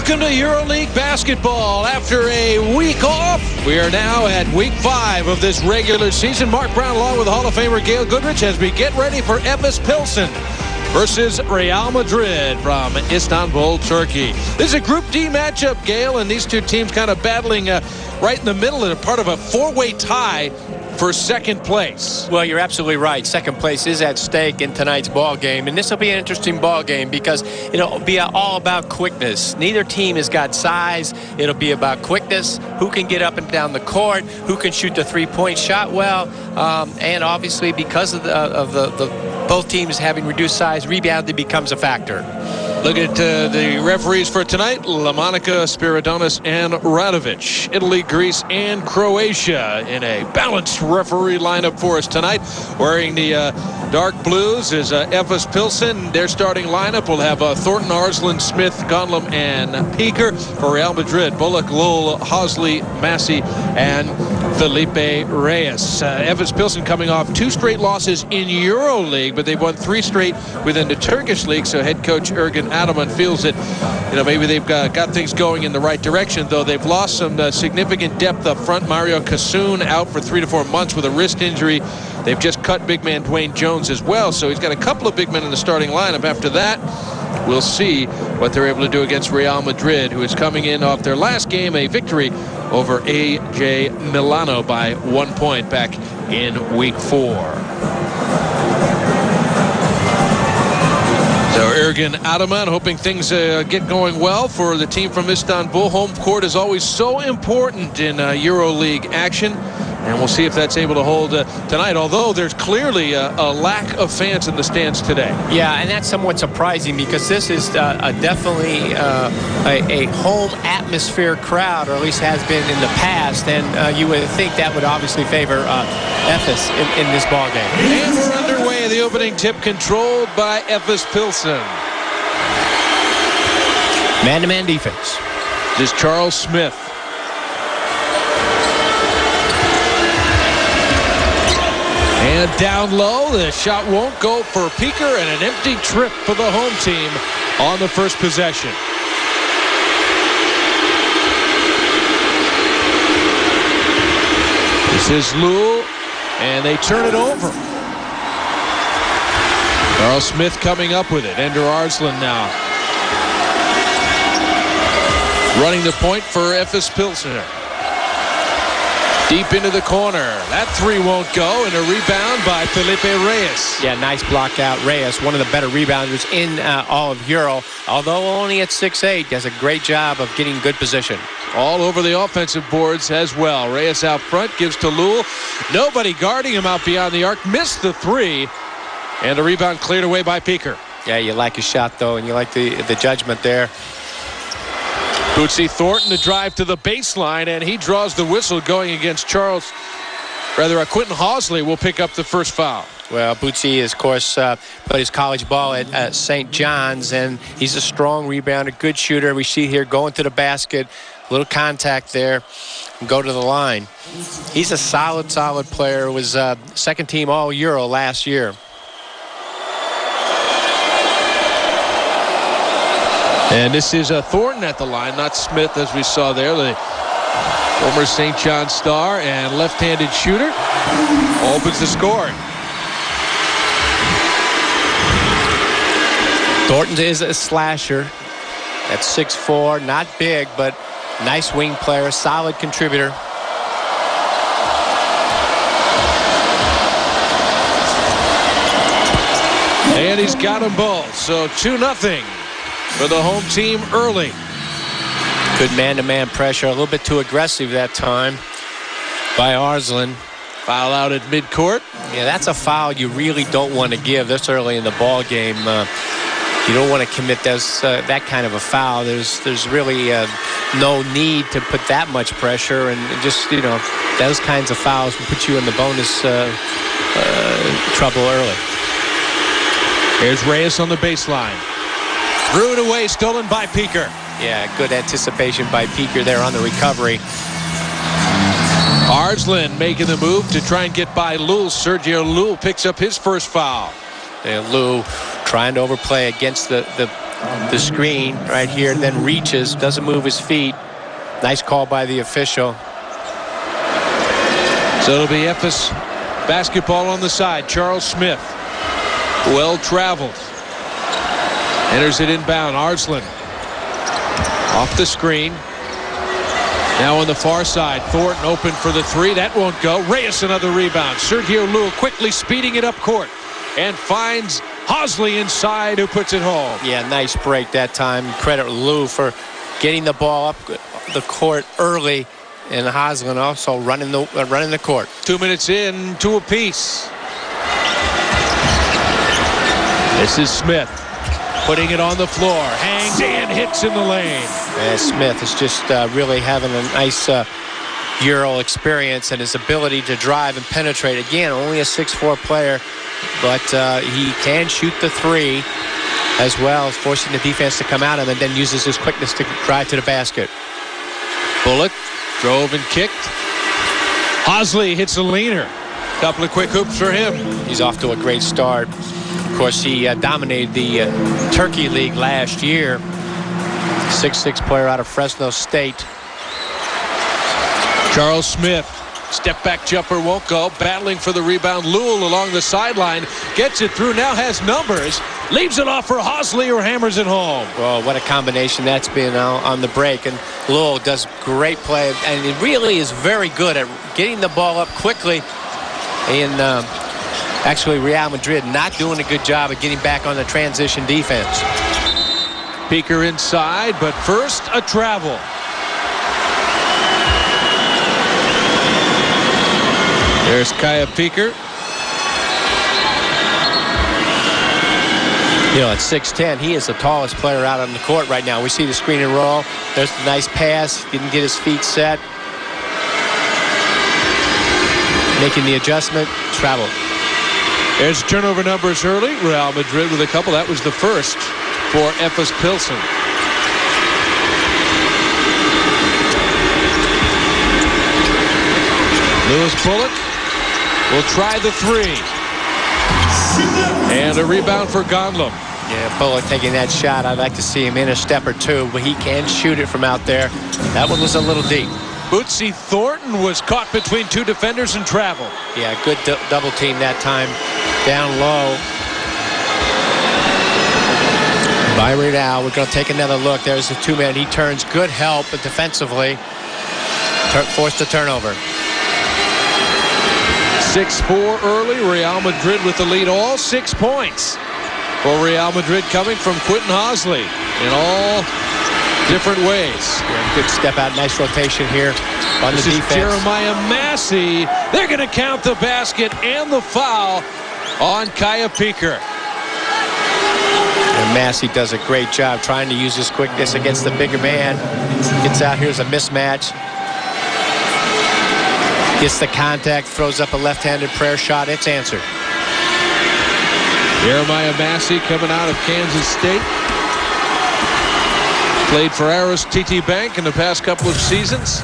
Welcome to Euroleague basketball. After a week off, we are now at week 5 of this regular season. Mark Brown along with Hall of Famer Gail Goodrich as we get ready for Efes Pilsen versus Real Madrid from Istanbul, Turkey. This is a Group D matchup, Gail, and these two teams kind of battling right in the middle and a part of a four-way tie for second place. Well, you're absolutely right. Second place is at stake in tonight's ball game, and this will be an interesting ball game because it'll be all about quickness. Neither team has got size. It'll be about quickness, who can get up and down the court, who can shoot the three-point shot well, and obviously because of the both teams having reduced size, rebounding becomes a factor. Look at the referees for tonight: LaMonica, Spiridonis, and Radovic. Italy, Greece, and Croatia in a balanced referee lineup for us tonight. Wearing the dark blues is Efes Pilsen. Their starting lineup will have Thornton, Arslan, Smith, Gonlum, and Peaker. For Real Madrid, Bullock, Lowell, Hosley, Massey, and Felipe Reyes. Efes Pilsen coming off 2 straight losses in Euroleague, but they've won 3 straight within the Turkish league. So head coach Ergin Ataman feels that maybe they've got things going in the right direction, though they've lost some significant depth up front. Mario Kassoun out for 3 to 4 months with a wrist injury. They've just cut big man Dwayne Jones as well, so he's got a couple of big men in the starting lineup. After that, we'll see what they're able to do against Real Madrid, who is coming in off their last game, a victory over AJ Milano by 1 point back in week 4. So Ergin Ataman hoping things get going well for the team from Istanbul. Home court is always so important in Euroleague action, and we'll see if that's able to hold tonight, although there's clearly a lack of fans in the stands today. Yeah, and that's somewhat surprising because this is definitely a home atmosphere crowd, or at least has been in the past, and you would think that would obviously favor Efes in this ball game. And we're underway. The opening tip controlled by Efes Pilsen. Man-to-man defense. This is Charles Smith. And down low, the shot won't go for Peaker, and an empty trip for the home team on the first possession. This is Lou, and they turn it over. Charles Smith coming up with it. Ender Arslan now running the point for Efes Pilsen. Deep into the corner. That 3 won't go, and a rebound by Felipe Reyes. Yeah, nice block out. Reyes, one of the better rebounders in all of Euro. Although only at 6'8", does a great job of getting good position. All over the offensive boards as well. Reyes out front, gives to Lowell. Nobody guarding him out beyond the arc. Missed the 3, and the rebound cleared away by Peaker. Yeah, you like his shot, though, and you like the judgment there. Bootsy Thornton to drive to the baseline, and he draws the whistle going against Quentin Hosley will pick up the first foul. Well, Bootsy is, of course, played his college ball at St. John's, and he's a strong rebounder, good shooter. We see here going to the basket, a little contact there, and go to the line. He's a solid player. Was second team All-Euro last year. And this is Thornton at the line, not Smith, as we saw there. The former St. John star and left-handed shooter opens the scoring. Thornton is a slasher at 6'4", not big, but nice wing player, solid contributor. And he's got them both, so 2-0. For the home team early. Good man-to-man pressure. A little bit too aggressive that time by Arslan. Foul out at midcourt. Yeah, that's a foul you really don't want to give this early in the ball game. You don't want to commit that kind of a foul. There's really no need to put that much pressure, and just those kinds of fouls will put you in the bonus trouble early. Here's Reyes on the baseline. Threw it away, stolen by Peaker. Yeah, good anticipation by Peaker there on the recovery. Arslan making the move to try and get by Lou. Sergio Lou picks up his first foul. And Lou trying to overplay against the the screen right here, then reaches, doesn't move his feet. Nice call by the official. So it'll be Efes basketball on the side. Charles Smith, well traveled, enters it inbound. Arslan off the screen. Now on the far side, Thornton open for the three. That won't go. Reyes another rebound. Sergio Llull quickly speeding it up court and finds Hosley inside, who puts it home. Yeah, nice break that time. Credit Llull for getting the ball up the court early, and Hosley also running the court. 2 minutes in, 2 apiece. This is Smith putting it on the floor, hangs and hits in the lane. And Smith is just really having a nice Euro experience, and his ability to drive and penetrate. Again, only a 6'4" player, but he can shoot the three as well as forcing the defense to come at him, and then uses his quickness to drive to the basket. Bullock drove and kicked. Hosley hits a leaner. Couple of quick hoops for him. He's off to a great start. Of course, he dominated the Turkey League last year. 6'6" player out of Fresno State. Charles Smith, step back jumper won't go. Battling for the rebound. Llull along the sideline, gets it through, now has numbers. Leaves it off for Hosley, or hammers it home. Well, what a combination that's been on the break. And Llull does great play, and he really is very good at getting the ball up quickly. And actually, Real Madrid not doing a good job of getting back on the transition defense. Peeker inside, but first a travel. There's Kaya Peeker. You know, at 6'10", he is the tallest player out on the court right now. We see the screen and roll. There's the nice pass. Didn't get his feet set. Making the adjustment. Travel. There's turnover numbers early. Real Madrid with a couple. That was the first for Efes Pilsen. Lewis Bullock will try the three. And a rebound for Gonlum. Yeah, Bullock taking that shot. I'd like to see him in a step or two, but he can shoot it from out there. That one was a little deep. Bootsy Thornton was caught between two defenders and traveled. Yeah, good double team that time. Down low. By Real, we're going to take another look. There's the two-man. He turns. Good help, but defensively forced the turnover. 6-4 early. Real Madrid with the lead. All 6 points for Real Madrid coming from Quentin Hosley in all different ways. Yeah, good step out. Nice rotation here on the defense. Jeremiah Massey. They're going to count the basket and the foul on Kaya Peeker. And Massey does a great job trying to use his quickness against the bigger man. Gets out. Here's a mismatch. Gets the contact, throws up a left-handed prayer shot. It's answered. Jeremiah Massey coming out of Kansas State. Played for Aris TT Bank in the past couple of seasons.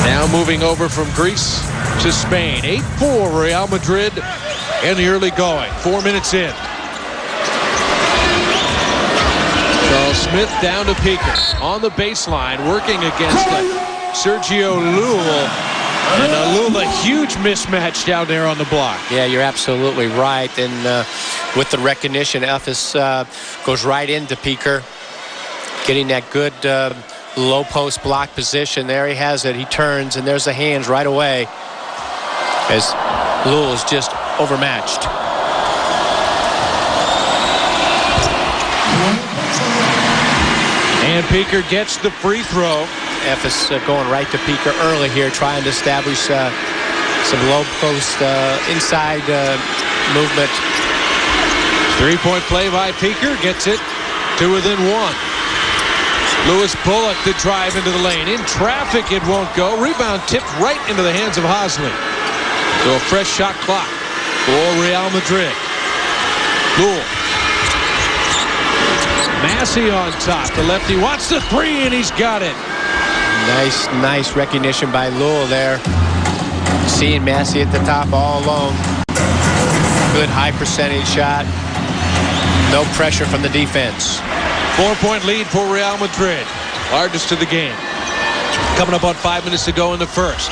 Now moving over from Greece to Spain. 8-4 Real Madrid in the early going. 4 minutes in. Charles Smith down to Peeker on the baseline, working against Sergio Llull. And Llull, a huge mismatch down there on the block. Yeah, you're absolutely right. And with the recognition, Efes goes right into Peeker, getting that good low post block position. There he has it. He turns, and there's the hands right away as Llull is just overmatched. And Peeker gets the free throw. Efes going right to Peeker early here, trying to establish some low post inside movement. Three-point play by Peeker, gets it to within one. Lewis Bullock to drive into the lane. In traffic, it won't go. Rebound tipped right into the hands of Hosley. So a fresh shot clock for Real Madrid. Llull. Massey on top. The lefty wants the three, and he's got it. Nice recognition by Llull there. Seeing Massey at the top all alone. Good high percentage shot. No pressure from the defense. 4-point lead for Real Madrid. Largest of the game. Coming up on 5 minutes to go in the first.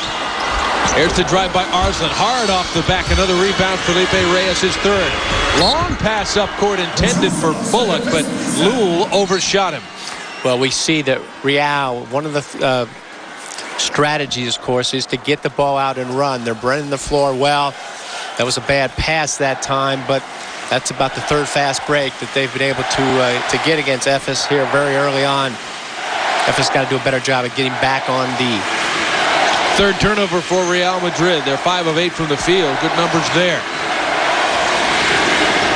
Here's the drive by Arslan. Hard off the back. Another rebound. Felipe Reyes is third. Long pass up court intended for Bullock, but Lul overshot him. Well, we see that Real, one of the strategies, of course, is to get the ball out and run. They're running the floor well. That was a bad pass that time, but that's about the third fast break that they've been able to get against Efes here very early on. Efes got to do a better job of getting back on D. Third turnover for Real Madrid. They're 5 of 8 from the field. Good numbers there.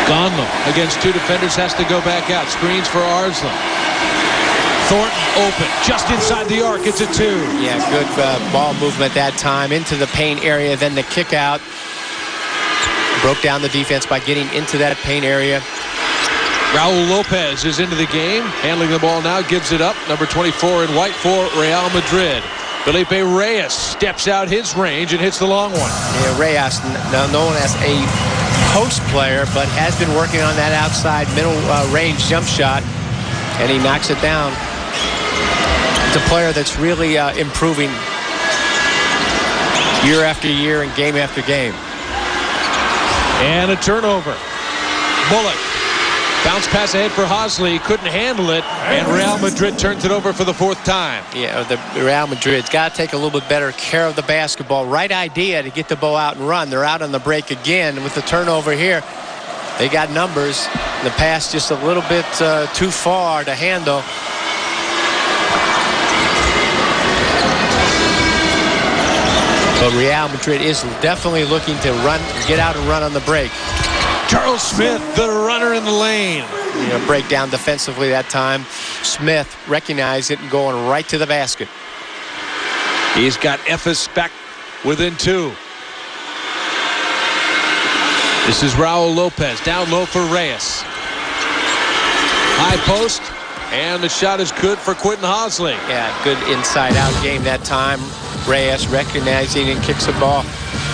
Gonlum against two defenders has to go back out. Screens for Arslan. Thornton open just inside the arc. It's a 2. Yeah, good ball movement that time into the paint area. Then the kick out. Broke down the defense by getting into that paint area. Raul Lopez is into the game. Handling the ball now. Gives it up. Number 24 in white for Real Madrid. Felipe Reyes steps out his range and hits the long one. Yeah, Reyes, known as a post player, but has been working on that outside middle range jump shot, and he knocks it down. It's a player that's really improving year after year and game after game. And a turnover. Bullock. Bounce pass ahead for Hosley. Couldn't handle it. And Real Madrid turns it over for the 4th time. Yeah, the Real Madrid's got to take a little bit better care of the basketball. Right idea to get the ball out and run. They're out on the break again with the turnover here. They got numbers. The pass just a little bit too far to handle. But Real Madrid is definitely looking to run, get out and run on the break. Charles Smith, the runner in the lane. Break down defensively that time. Smith recognized it and going right to the basket. He's got Efes back within 2. This is Raul Lopez down low for Reyes. High post, and the shot is good for Quentin Hosley. Yeah, good inside-out game that time. Reyes recognizing and kicks the ball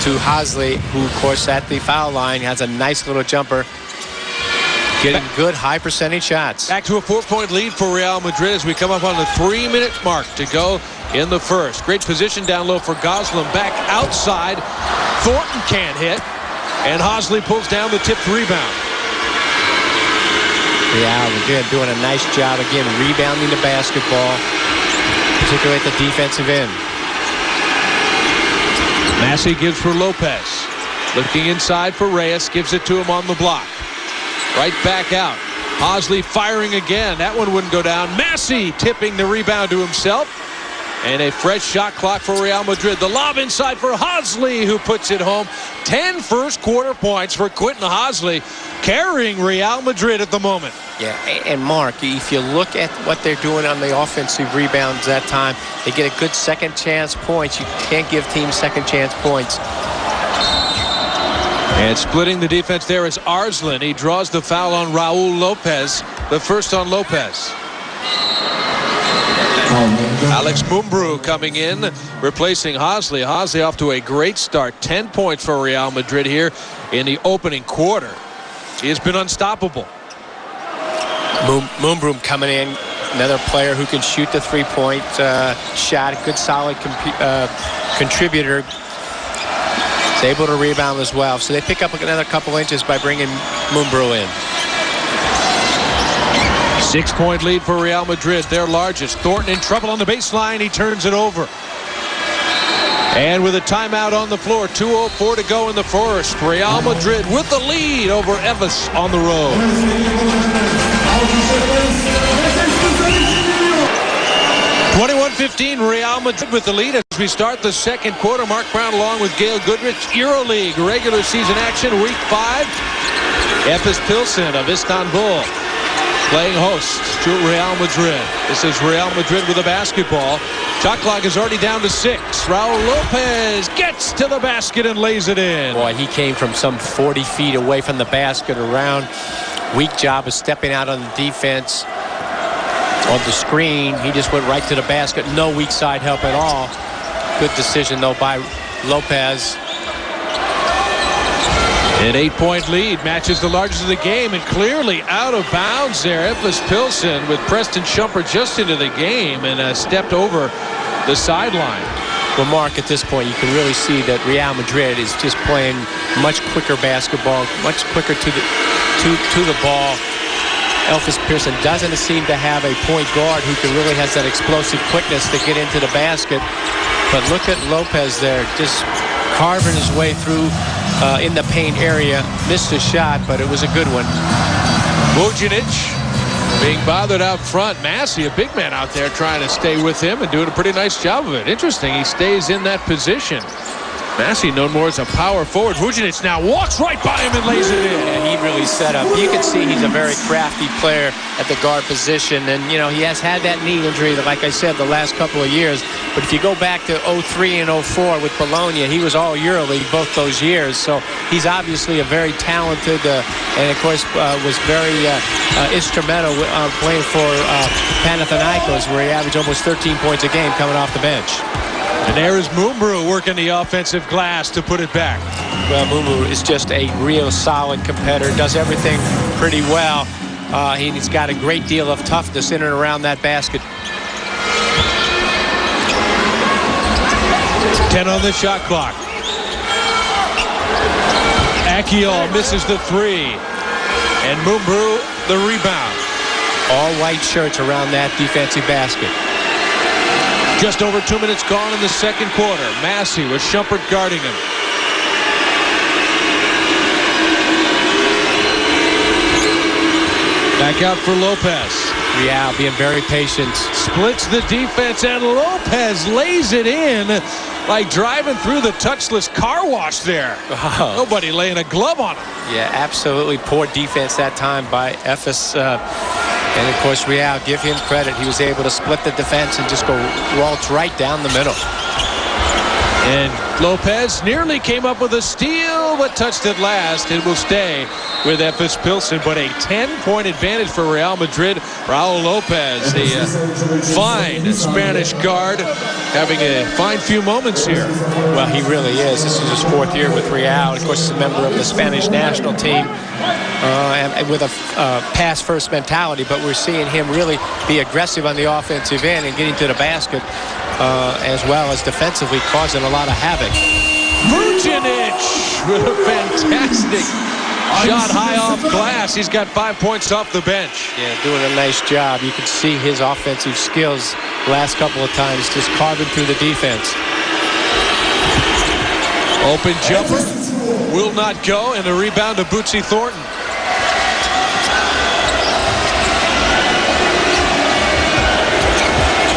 to Hosley, who, of course, at the foul line has a nice little jumper. Getting good high percentage shots. Back to a 4-point lead for Real Madrid as we come up on the 3-minute mark to go in the first. Great position down low for Gosling. Back outside. Thornton can't hit. And Hosley pulls down the tipped rebound. Real Madrid doing a nice job again rebounding the basketball, particularly at the defensive end. Massey gives for Lopez. Looking inside for Reyes. Gives it to him on the block. Right back out. Hosley firing again. That one wouldn't go down. Massey tipping the rebound to himself. And a fresh shot clock for Real Madrid. The lob inside for Hosley, who puts it home. 10 first quarter points for Quentin Hosley, carrying Real Madrid at the moment. Yeah, and Mark, if you look at what they're doing on the offensive rebounds that time, they get a good second chance points. You can't give teams second chance points. And splitting the defense there is Arslan. He draws the foul on Raul Lopez, the first on Lopez. Alex Mumbrú coming in, replacing Hosley. Hosley off to a great start. 10 points for Real Madrid here in the opening quarter. He has been unstoppable. Mumbrú coming in, another player who can shoot the three-point shot. Good, solid contributor. He's able to rebound as well. So they pick up another couple inches by bringing Mumbrú in. 6-point lead for Real Madrid, their largest. Thornton in trouble on the baseline. He turns it over. And with a timeout on the floor, 2:04 to go in the first. Real Madrid with the lead over Efes on the road. 21-15, Real Madrid with the lead as we start the second quarter. Mark Brown along with Gail Goodrich. Euroleague regular season action, week 5. Efes Pilsen of Istanbul playing host to Real Madrid. This is Real Madrid with the basketball. Shot clock is already down to 6. Raul Lopez gets to the basket and lays it in. Boy, he came from some 40 feet away from the basket around. Weak job of stepping out on the defense. On the screen, he just went right to the basket. No weak side help at all. Good decision, though, by Lopez. An 8-point lead matches the largest of the game, and clearly out of bounds there. Efes Pilsen with Preston Shumpert just into the game and stepped over the sideline. Well, Mark, at this point, you can really see that Real Madrid is just playing much quicker basketball, much quicker to the ball. Efes Pilsen doesn't seem to have a point guard who really has that explosive quickness to get into the basket. But look at Lopez there, just carving his way through in the paint area. Missed a shot, but it was a good one. Vucinic being bothered out front. Massey, a big man out there, trying to stay with him and doing a pretty nice job of it. Interesting, he stays in that position. Massey known more as a power forward. Vucinic now walks right by him and lays it in. And he really set up. You can see he's a very crafty player at the guard position. And, you know, he has had that knee injury, like I said, the last couple of years. But if you go back to 03 and 04 with Bologna, he was all Euroleague both those years. So he's obviously a very talented and, of course, was very instrumental playing for Panathinaikos, where he averaged almost 13 points a game coming off the bench. And there is Mumbrou working the offensive glass to put it back. Well, Mumbrou is just a real solid competitor, does everything pretty well. He's got a great deal of toughness in and around that basket. 10 on the shot clock. Akiol misses the 3. And Mumbrou the rebound. All white shirts around that defensive basket. Just over 2 minutes gone in the second quarter. Massey with Shumpert guarding him. Back out for Lopez. Real being very patient. Splits the defense, and Lopez lays it in like driving through the touchless car wash there. Wow. Nobody laying a glove on him. Yeah, absolutely poor defense that time by Efes. And, of course, Real, give him credit. He was able to split the defense and just go waltz right down the middle. And Lopez nearly came up with a steal, but touched it last. It will stay with Efes Pilsen, but a 10-point advantage for Real Madrid. Raul Lopez, the fine Spanish guard, having a fine few moments here. Well, he really is. This is his 4th year with Real. Of course, he's a member of the Spanish national team and with a pass-first mentality, but we're seeing him really be aggressive on the offensive end and getting to the basket, as well as defensively causing a lot of havoc. Vucinic with a fantastic shot high off glass. He's got 5 points off the bench. Yeah, doing a nice job. You can see his offensive skills last couple of times, just carving through the defense. Open jumper will not go, and a rebound to Bootsy Thornton.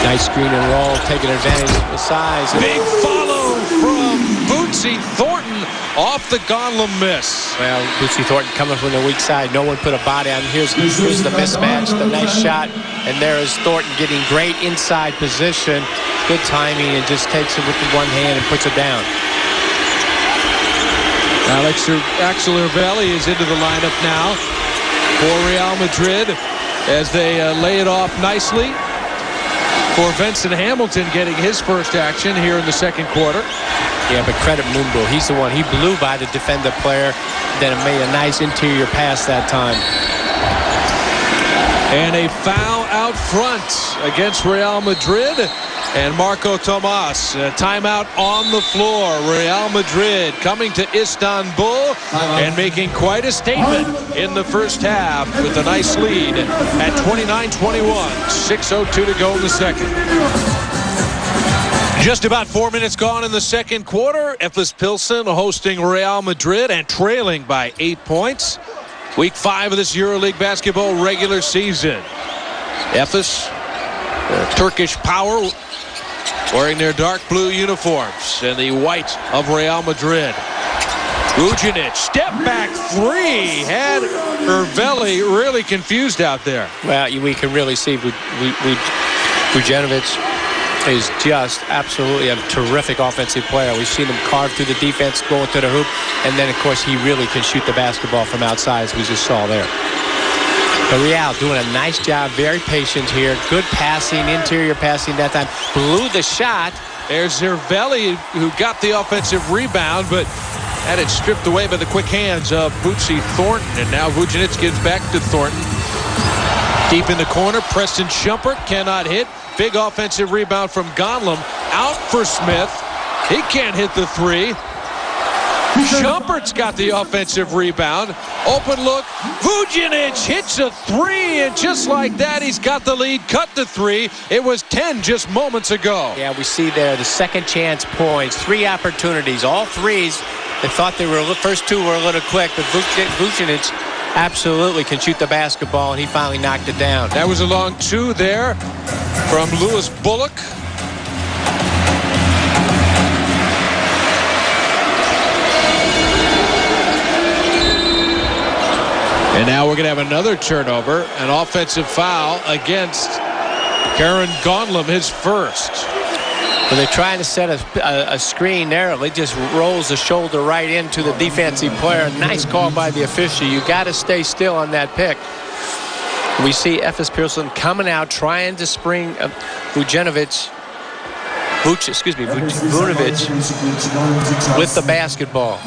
Nice screen and roll, taking advantage of the size. Big follow from Bootsy Thornton off the Gonlem miss. Well, Bootsy Thornton coming from the weak side. No one put a body on. Here's the mismatch, the nice shot. And there is Thornton getting great inside position. Good timing, and just takes it with the one hand and puts it down. Axel Ervelli is into the lineup now for Real Madrid as they lay it off nicely for Vincent Hamilton, getting his first action here in the second quarter. Yeah, but credit Mumbrou. He's the one. He blew by the defender player, then made a nice interior pass that time. And a foul out front against Real Madrid. And Marco Tomas, timeout on the floor. Real Madrid coming to Istanbul and making quite a statement in the first half with a nice lead at 29-21. 6:02 to go in the second. Just about 4 minutes gone in the second quarter. Efes Pilsen hosting Real Madrid and trailing by 8 points. Week 5 of this Euroleague basketball regular season. Efes, Turkish power, wearing their dark blue uniforms and the white of Real Madrid. Vucinic, step back 3, had Ervelli really confused out there. Well, we can really see Vucinic is just absolutely a terrific offensive player. We've seen him carve through the defense, going to the hoop, and then, of course, he really can shoot the basketball from outside, as we just saw there. But Real doing a nice job, very patient here. Good passing, interior passing that time. Blew the shot. There's Ervelli, who got the offensive rebound, but Had it stripped away by the quick hands of Bootsy Thornton. And now Vucinic gives back to Thornton. Deep in the corner, Preston Shumpert cannot hit. Big offensive rebound from Gonlum. Out for Smith. He can't hit the three. Shumpert's got the offensive rebound. Open look. Vucinic hits a three, and just like that, he's got the lead. Cut the three. It was 10 just moments ago. Yeah, we see there the second chance points. 3 opportunities. All threes. They thought they were first 2 were a little quick, but Vucinic absolutely can shoot the basketball, and he finally knocked it down. That was a long 2 there from Lewis Bullock. And now we're going to have another turnover, an offensive foul against Karen Gonlum, his first. When they're trying to set a screen there, it just rolls the shoulder right into the defensive player. Nice call by the official. You got to stay still on that pick. We see Efes Pilsen coming out, trying to spring Vucinovic with the basketball.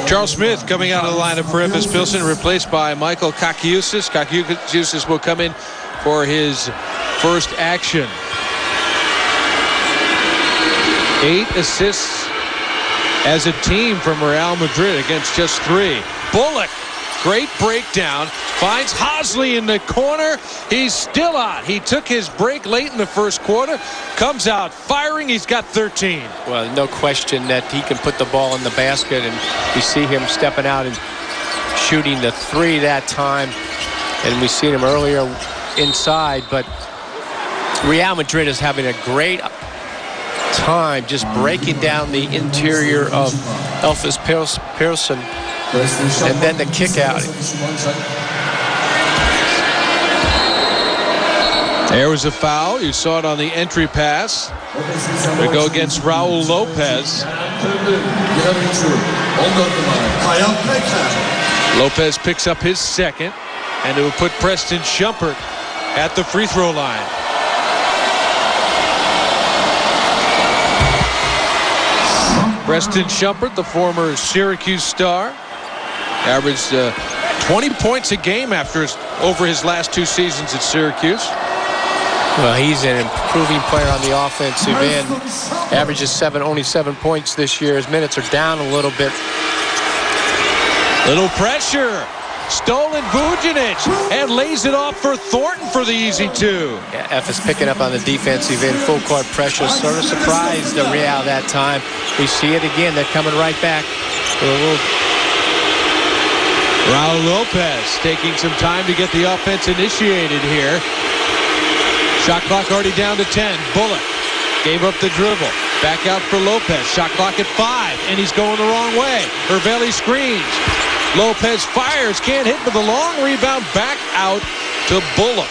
Charles Smith coming out of the lineup for Efes Pilsen, replaced by Michael Kakiusis. Kakiusis will come in for his first action. 8 assists as a team from Real Madrid against just 3. Bullock, great breakdown, finds Hosley in the corner. He's still out. He took his break late in the first quarter, comes out firing. He's got 13. Well, no question that he can put the ball in the basket, and we see him stepping out and shooting the 3 that time, and we seen him earlier inside. But Real Madrid is having a great time just breaking down the interior of Efes Pilsen, and then the kick out. There was a foul. You saw it on the entry pass. We go against Raul Lopez. Lopez picks up his second, and it will put Preston Shumpert at the free throw line. Preston Shumpert, the former Syracuse star, averaged 20 points a game over his last 2 seasons at Syracuse. Well, he's an improving player on the offensive end. Averages only 7 points this year. His minutes are down a little bit. Little pressure. Stolen Vucinic, and lays it off for Thornton for the easy 2. Yeah, Efes picking up on the defensive end, full court pressure. Sort of surprised the Real that time. We see it again. They're coming right back. Raul Lopez taking some time to get the offense initiated here. Shot clock already down to 10. Bullock gave up the dribble. Back out for Lopez. Shot clock at 5, and he's going the wrong way. Hervelli screens. Lopez fires, can't hit with a long rebound, back out to Bullock.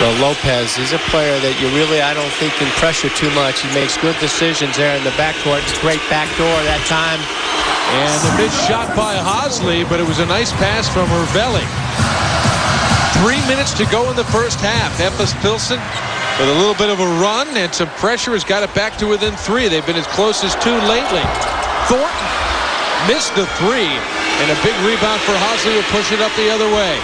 Well, Lopez is a player that you really, I don't think, can pressure too much. He makes good decisions there in the backcourt. It's a great backdoor that time. And a missed shot by Hosley, but it was a nice pass from Hervelli. 3 minutes to go in the first half. Efes Pilsen with a little bit of a run and some pressure has got it back to within 3. They've been as close as 2 lately. Thornton missed the 3, and a big rebound for Hosley to push it up the other way.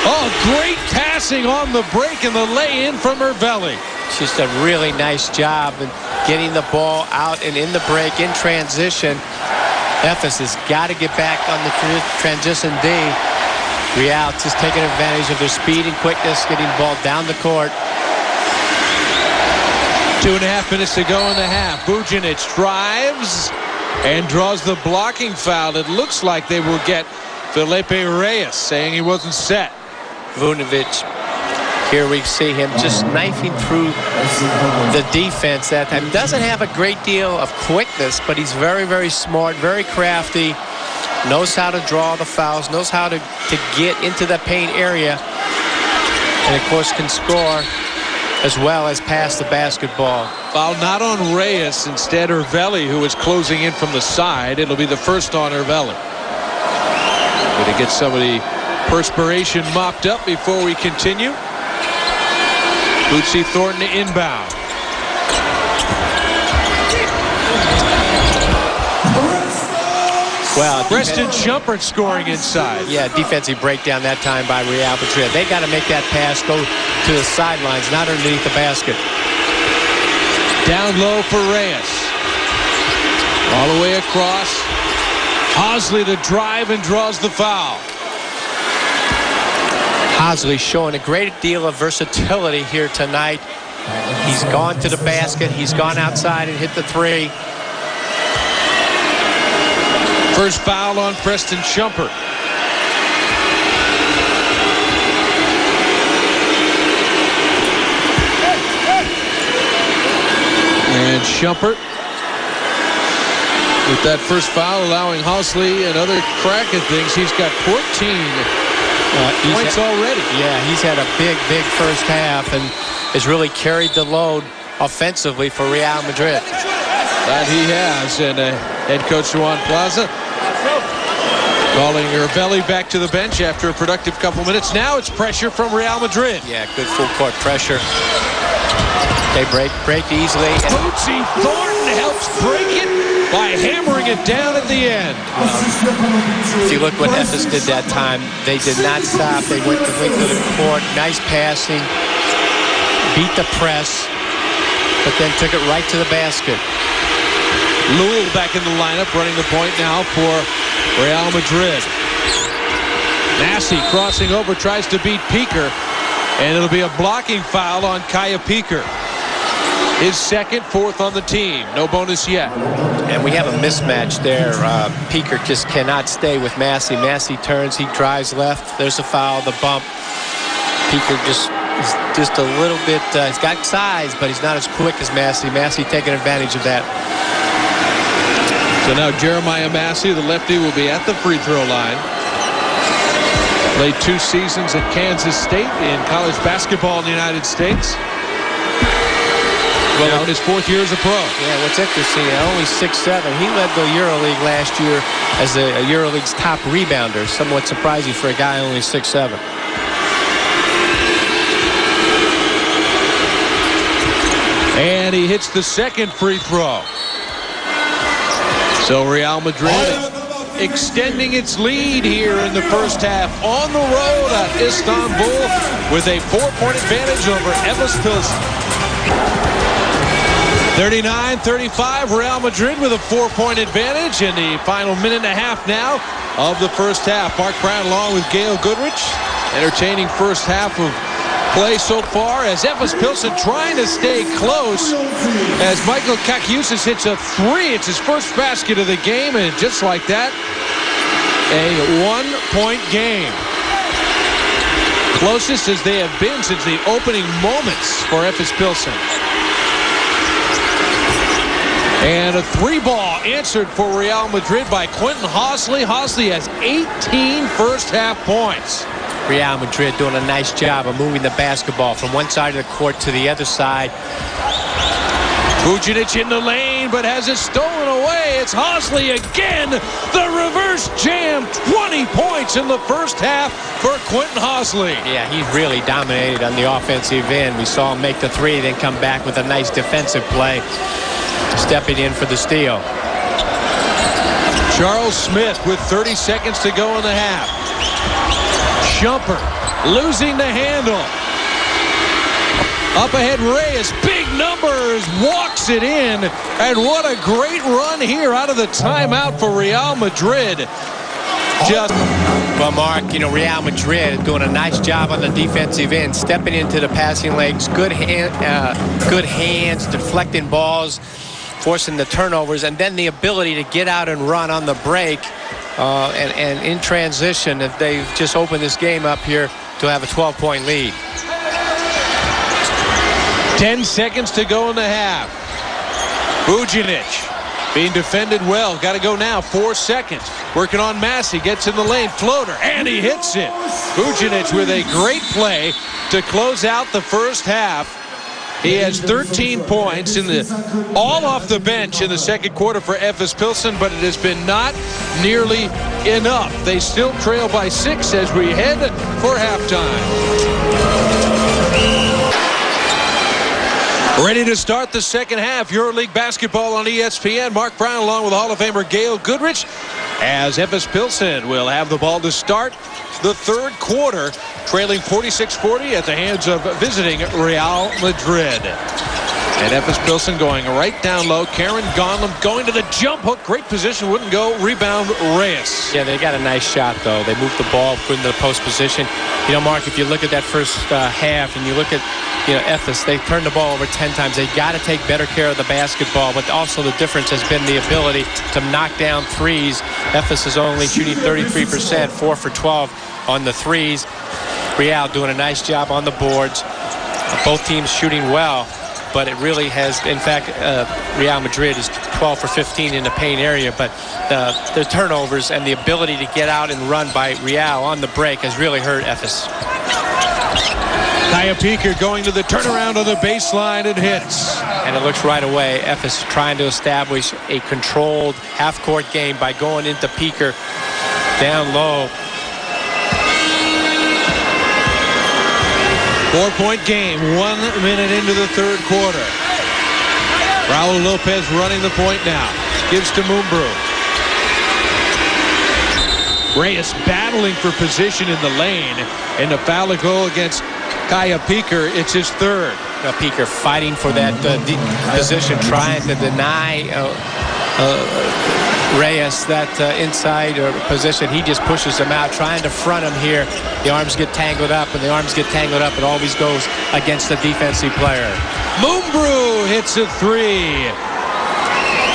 Oh, great passing on the break and the lay-in from Hervelli. Just a really nice job in getting the ball out and in the break, in transition. Efes has got to get back on the transition D. Real just taking advantage of their speed and quickness, getting the ball down the court. 2.5 minutes to go in the half. Vucinic drives and draws the blocking foul. It looks like they will get Felipe Reyes, saying he wasn't set. Vucinovic, here we see him just knifing through the defense that time. Doesn't have a great deal of quickness, but he's very, very smart, very crafty, knows how to draw the fouls, knows how to get into the paint area, and of course can score as well as pass the basketball. Foul not on Reyes, instead Hervelli, who is closing in from the side. It'll be the first on Hervelli. Going to get some of the perspiration mopped up before we continue. Bootsy Thornton inbound. Well, Preston Shumpert scoring inside. Yeah, defensive breakdown that time by Real Madrid. They got to make that pass go to the sidelines, not underneath the basket. Down low for Reyes. All the way across. Hosley to drive and draws the foul. Hosley showing a great deal of versatility here tonight. He's gone to the basket. He's gone outside and hit the three. First foul on Preston Shumpert. And Shumpert with that first foul, allowing Hosley another crack at things. He's got 14 points already. Yeah, he's had a big first half and has really carried the load offensively for Real Madrid. That he has. And head coach Juan Plaza calling Ravelli back to the bench after a productive couple minutes. Now it's pressure from Real Madrid. Yeah, good full court pressure. They break easily. Bootsy Thornton helps break it by hammering it down at the end. If you look what Efes did that time, they did not stop. They went the length of the court. Nice passing. Beat the press, but then took it right to the basket. Lul back in the lineup, running the point now for Real Madrid. Massey crossing over, tries to beat Peeker, and it'll be a blocking foul on Kaya Peeker. His second, fourth on the team. No bonus yet. And we have a mismatch there. Peeker just cannot stay with Massey. Massey turns, he drives left. There's a foul, the bump. Peeker just a little bit, he's got size, but he's not as quick as Massey. Massey taking advantage of that. So now Jeremiah Massey, the lefty, will be at the free throw line. Played 2 seasons at Kansas State in college basketball in the United States. Well, in his 4th year as a pro. Yeah, what's interesting, only 6'7". He led the Euroleague last year as the Euroleague's top rebounder. Somewhat surprising for a guy only 6'7". And he hits the second free throw. So Real Madrid extending its lead here in the first half on the road at Istanbul with a 4-point advantage over Efes Pilsen. 39-35, Real Madrid with a 4-point advantage in the final minute and a half now of the first half. Mark Brown along with Gail Goodrich. Entertaining first half of play so far as Efes Pilsen trying to stay close as Michael Kakiusis hits a 3. It's his first basket of the game, and just like that, a 1-point game. Closest as they have been since the opening moments for Efes Pilsen. And a 3-ball answered for Real Madrid by Quentin Hosley. Hosley has 18 first half points. Real Madrid doing a nice job of moving the basketball from one side of the court to the other side. Vucinic in the lane, but has it stolen away. It's Hosley again. The reverse jam. 20 points in the first half for Quentin Hosley. Yeah, he really dominated on the offensive end. We saw him make the 3, then come back with a nice defensive play, stepping in for the steal. Charles Smith with 30 seconds to go in the half. Shumpert losing the handle. Up ahead, Reyes, big numbers, walks it in. And what a great run here out of the timeout for Real Madrid. Well, Mark, Real Madrid doing a nice job on the defensive end, stepping into the passing lanes, good hands, deflecting balls, forcing the turnovers, and then the ability to get out and run on the break. And in transition, if they've just opened this game up here to have a 12-point lead. 10 seconds to go in the half. Vucinic being defended well. Got to go now. 4 seconds. Working on Massey. Gets in the lane. Floater. And he hits it. Vucinic with a great play to close out the first half. He has 13 points all off the bench in the second quarter for Efes Pilsen, but it has been not nearly enough. They still trail by 6 as we head for halftime. Ready to start the second half. Euroleague basketball on ESPN. Mark Brown along with Hall of Famer Gail Goodrich as Efes Pilsen will have the ball to start the third quarter, trailing 46-40 at the hands of visiting Real Madrid. And Efes Pilsen going right down low. Karen Gonlum going to the jump hook. Great position. Wouldn't go. Rebound Reyes. Yeah, they got a nice shot, though. They moved the ball, put into the post position. You know, Mark, if you look at that first half and you look at, Efes, they turned the ball over 10 times. They got to take better care of the basketball, but also the difference has been the ability to knock down threes. Efes is only shooting 33%, 4 for 12 on the threes. Real doing a nice job on the boards. Both teams shooting well. But it really has, in fact, Real Madrid is 12 for 15 in the paint area. But the turnovers and the ability to get out and run by Real on the break has really hurt Efes. Kaya Peeker going to the turnaround on the baseline and hits. And it looks right away, Efes trying to establish a controlled half-court game by going into Peeker down low. 4-point game, 1 minute into the third quarter. Raul Lopez running the point now. Gives to Mumbrú. Reyes battling for position in the lane. And the foul to go against Kaya Peeker. It's his third. Peeker fighting for that position, trying to deny Reyes that inside position. He just pushes him out, trying to front him here. The arms get tangled up, and the arms get tangled up. It always goes against the defensive player. Mumbrú hits a three.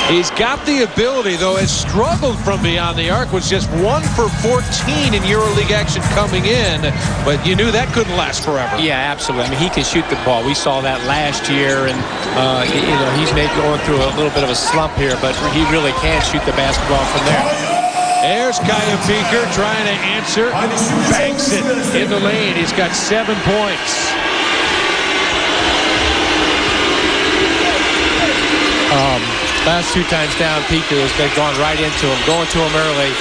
He's got the ability, though, has struggled from beyond the arc. Was just 1 for 14 in Euroleague action coming in, but you knew that couldn't last forever. Yeah, absolutely. I mean, he can shoot the ball. We saw that last year, and he's maybe going through a little bit of a slump here, but he really can shoot the basketball from there. There's Kaya Peeker trying to answer. Banks it in the lane. He's got 7 points. Last 2 times down, Peeker has been gone right into him, going to him early.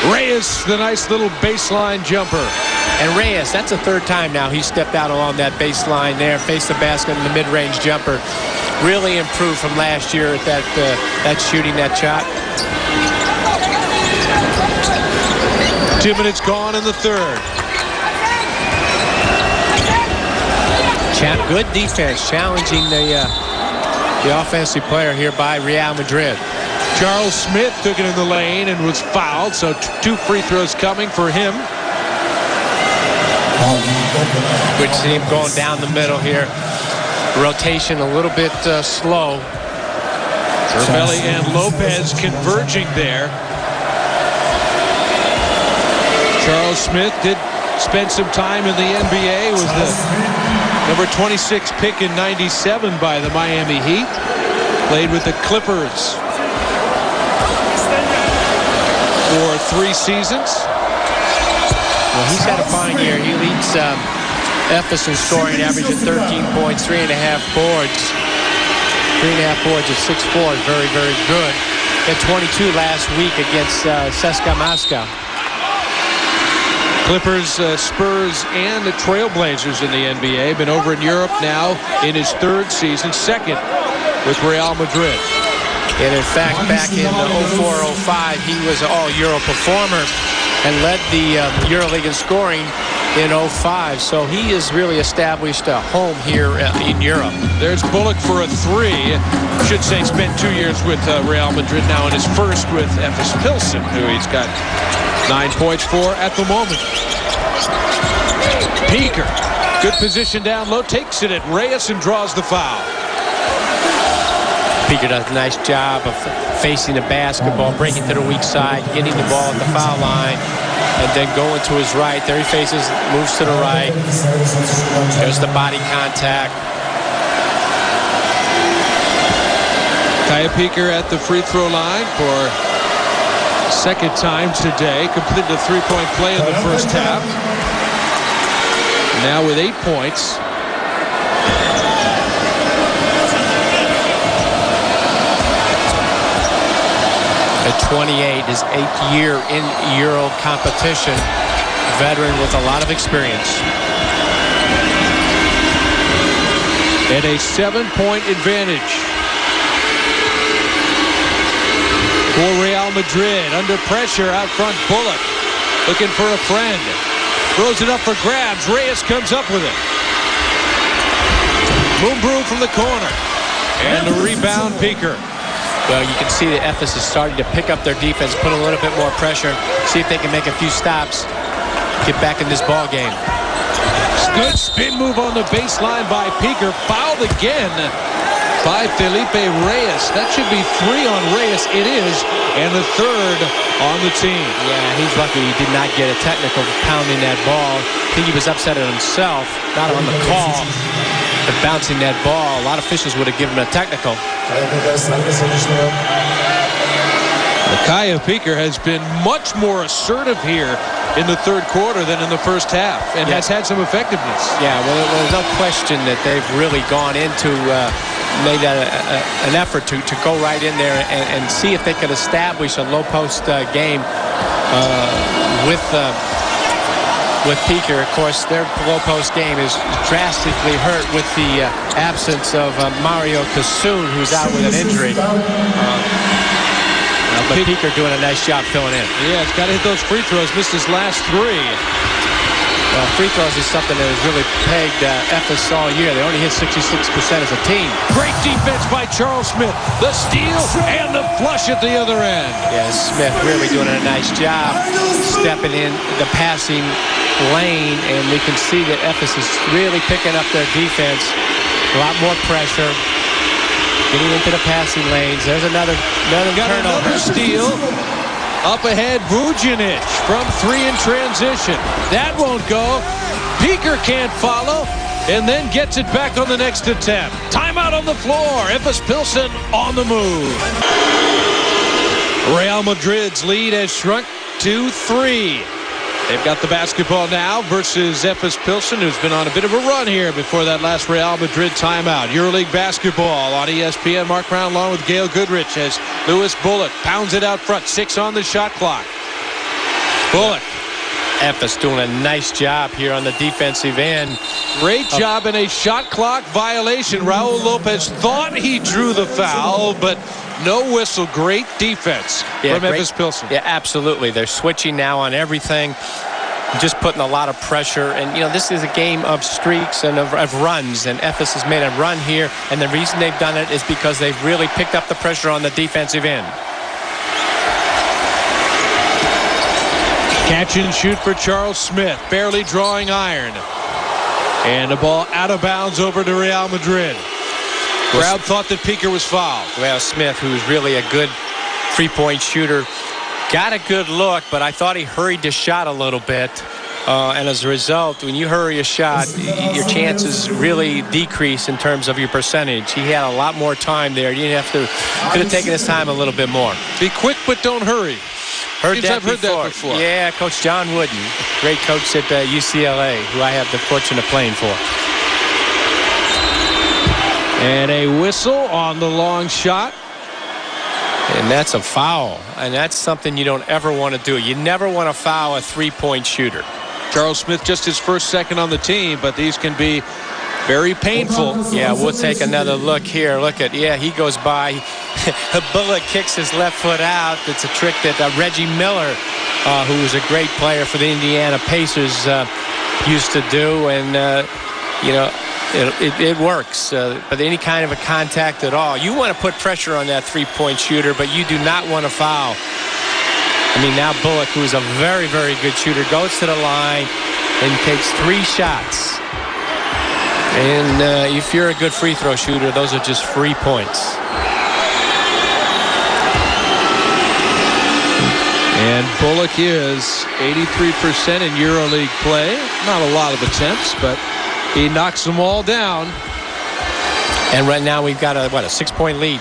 Reyes, the nice little baseline jumper. And Reyes, that's the 3rd time now he stepped out along that baseline there, faced the basket in the mid-range jumper. Really improved from last year at that shooting that shot. 2 minutes gone in the third. Good defense, challenging the offensive player here by Real Madrid. Charles Smith took it in the lane and was fouled, so 2 free throws coming for him. Good team going down the middle here. Rotation a little bit slow. Cervelli and Lopez converging there. Charles Smith did spend some time in the NBA. Was the number 26 pick in '97 by the Miami Heat. Played with the Clippers for 3 seasons. Well, he's had a fine year. He leads Efes in scoring, averaging 13 points, 3.5 boards. 3.5 boards at 6'4" is very, very good. Had 22 last week against CSKA Moscow. Clippers, Spurs, and the Trailblazers in the NBA. Been over in Europe now in his 3rd season, 2nd with Real Madrid. And in fact, back in 04-05, he was an all-Euro performer and led the Euroleague in scoring in 05. So he has really established a home here in Europe. There's Bullock for a 3. Should say spent 2 years with Real Madrid, now in his 1st with Efes Pilsen, who he's got 9 points for at the moment. Peeker, good position down low, takes it at Reyes and draws the foul. Peeker does a nice job of facing the basketball, breaking to the weak side, getting the ball at the foul line, and then going to his right. There he faces, moves to the right. There's the body contact. Kaya Peeker at the free throw line for 2nd time today. Completed a 3-point play in the first half. Now with 8 points. At 28, his 8th year in Euro competition. Veteran with a lot of experience. And a 7-point advantage for Real Madrid under pressure out front. Bullock looking for a friend. Throws it up for grabs. Reyes comes up with it. Mumbrú from the corner. And the rebound, Piker. Well, you can see that Efes is starting to pick up their defense, put a little bit more pressure, see if they can make a few stops, get back in this ball game. Good spin move on the baseline by Piker. Fouled again by Felipe Reyes. That should be 3 on Reyes. It is, and the 3rd on the team. Yeah, he's lucky he did not get a technical for pounding that ball. I think he was upset at himself, not on the call, but bouncing that ball. A lot of officials would have given him a technical. Mikhail Piker has been much more assertive here in the 3rd quarter than in the first half, and has had some effectiveness. Yeah, well, there's no question that they've really gone into, made an effort to go right in there and see if they could establish a low post game with Piker. Of course, their low post game is drastically hurt with the absence of Mario Kassoun, who's out with an injury. But Piker doing a nice job filling in. Yeah, it's got to hit those free throws. Missed his last 3. Free throws is something that has really pegged Efes all year. They only hit 66% as a team. Great defense by Charles Smith. The steal and the flush at the other end. Yeah, Smith really doing a nice job stepping in the passing lane, and we can see that Efes is really picking up their defense. A lot more pressure. Getting into the passing lanes. There's another turnover. Another steal. Up ahead, Vujinic from 3 in transition. That won't go. Piker can't follow, and then gets it back on the next attempt. Timeout on the floor. Efes Pilsen on the move. Real Madrid's lead has shrunk to 3. They've got the basketball now versus Efes Pilsen, who's been on a bit of a run here before that last Real Madrid timeout. Euroleague basketball on ESPN. Mark Brown along with Gail Goodrich as Lewis Bullock pounds it out front. 6 on the shot clock. Bullock. Efes doing a nice job here on the defensive end. Great job in a shot clock violation. Raul Lopez thought he drew the foul, but no whistle. Great defense from Efes Pilsen. Yeah, absolutely. They're switching now on everything, just putting a lot of pressure. And, you know, this is a game of streaks and of runs, and Efes has made a run here, and the reason they've done it is because they've really picked up the pressure on the defensive end. Catch and shoot for Charles Smith, barely drawing iron. And the ball out of bounds over to Real Madrid. Crowd thought that Piker was fouled. Well, Smith, who's really a good three-point shooter, got a good look, but I thought he hurried the shot a little bit. And as a result, when you hurry a shot, your chances really decrease in terms of your percentage. He had a lot more time there. You could have taken his time a little bit more. Be quick, but don't hurry. I've heard that before. Yeah, Coach John Wooden, great coach at UCLA, who I have the fortune of playing for. And a whistle on the long shot. And that's a foul. And that's something you don't ever want to do. You never want to foul a three-point shooter. Charles Smith, just his first second on the team, but these can be very painful. Yeah, we'll take another look here. Look at, he goes by. Bullock kicks his left foot out. It's a trick that Reggie Miller, who was a great player for the Indiana Pacers, used to do. And, it works. But any kind of a contact at all, you want to put pressure on that three-point shooter, but you do not want to foul. I mean, now Bullock, who's a very, very good shooter, goes to the line and takes 3 shots. And if you're a good free throw shooter, those are just free points. And Bullock is 83% in EuroLeague play. Not a lot of attempts, but he knocks them all down. And right now we've got a 6-point lead.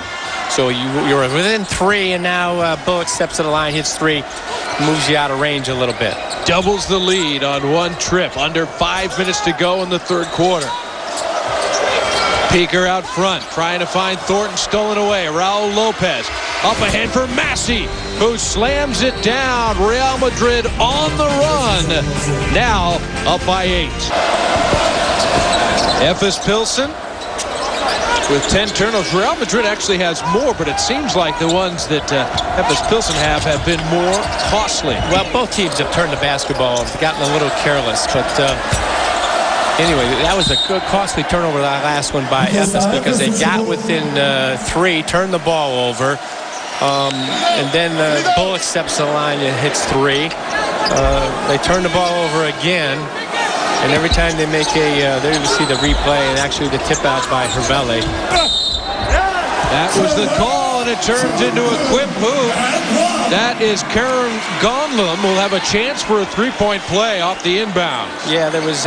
So you're within 3, and now Bullock steps to the line, hits 3, moves you out of range a little bit. Doubles the lead on one trip. Under 5 minutes to go in the third quarter. Piker out front, trying to find Thornton, stolen away. Raul Lopez up ahead for Massey, who slams it down. Real Madrid on the run. Now up by 8. Efes Pilsen with 10 turnovers. Real Madrid actually has more, but it seems like the ones that Efes Pilsen have been more costly. Well, both teams have turned the basketball, gotten a little careless, but anyway, that was a good costly turnover, that last one by Efes, because they got within 3, turned the ball over, and then Bullock steps to the line and hits 3. They turn the ball over again, and every time they make there you see the replay and actually the tip out by Hervelle. That was the call, and it turns into a quick move. That is Karen Gonlum will have a chance for a 3-point play off the inbound. Yeah, there was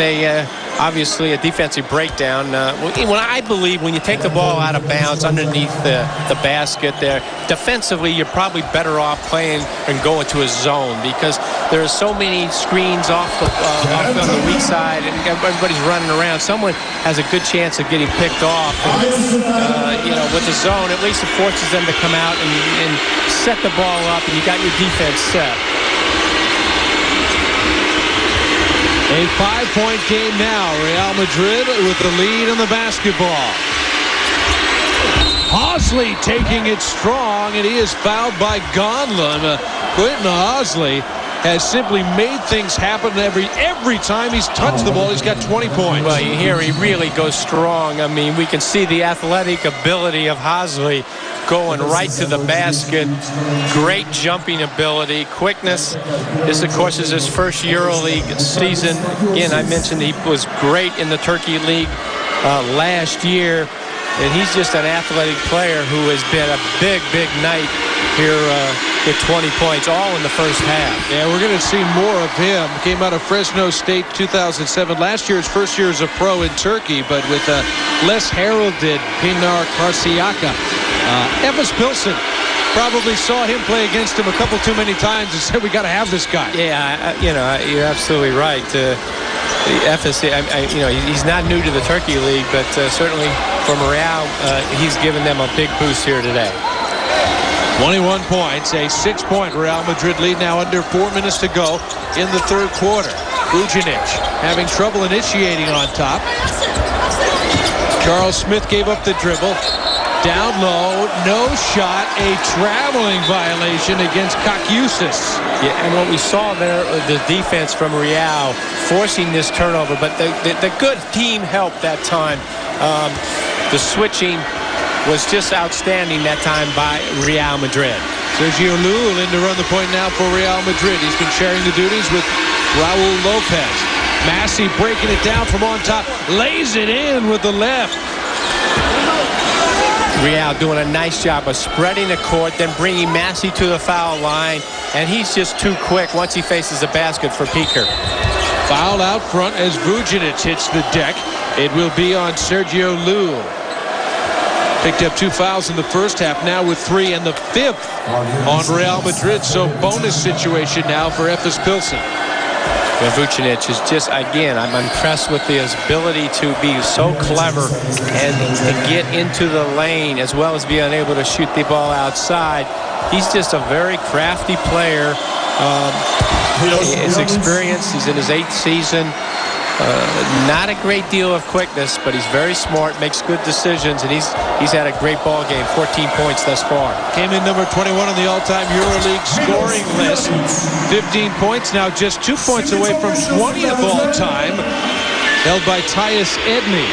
obviously a defensive breakdown. When I believe when you take the ball out of bounds underneath the basket there, defensively you're probably better off playing and going to a zone, because there are so many screens off on the weak side and everybody's running around. Someone has a good chance of getting picked off. And, with the zone, at least it forces them to come out and set the ball up, and you got your defense set. A 5-point game now. Real Madrid with the lead in the basketball. Hosley taking it strong, and he is fouled by Gonlum. Quentin Hosley has simply made things happen every time he's touched the ball. He's got 20 points. Well, you hear he really goes strong. I mean, we can see the athletic ability of Hosley going right to the basket. Great jumping ability, quickness. This, of course, is his first EuroLeague season. Again, I mentioned he was great in the Turkey League last year. And he's just an athletic player who has been a big night here with 20 points, all in the first half. Yeah, we're going to see more of him. Came out of Fresno State 2007. Last year, his first year as a pro in Turkey, but with less heralded Pinar Karsiaka. Efes Pilsen probably saw him play against him a couple too many times and said, we got to have this guy. Yeah, you're absolutely right. Efes, he's not new to the Turkey League, but certainly from Real, he's given them a big boost here today. 21 points, a 6-point Real Madrid lead now, under 4 minutes to go in the third quarter. Vucinic having trouble initiating on top. Charles Smith gave up the dribble. Down low, no shot, a traveling violation against Kakiusis. Yeah, and what we saw there, the defense from Real forcing this turnover, but the good team helped that time. The switching was just outstanding that time by Real Madrid. Sergio Llull in to run the point now for Real Madrid. He's been sharing the duties with Raul Lopez. Massey breaking it down from on top, lays it in with the left. Real doing a nice job of spreading the court, then bringing Massey to the foul line, and he's just too quick once he faces the basket for Piquer. Foul out front as Vucinic hits the deck. It will be on Sergio Llull. Picked up 2 fouls in the first half, now with 3, and the 5th on Real Madrid. So bonus situation now for Efes Pilsen. Well, Vucinic is just, again, I'm impressed with his ability to be so clever and to get into the lane as well as being able to shoot the ball outside. He's just a very crafty player. His experience, he's in his 8th season. Not a great deal of quickness, but he's very smart, makes good decisions, and he's had a great ball game. 14 points thus far. Came in number 21 on the all-time EuroLeague scoring list. 15 points now, just 2 points away from 20th all-time, held by Tyus Edney.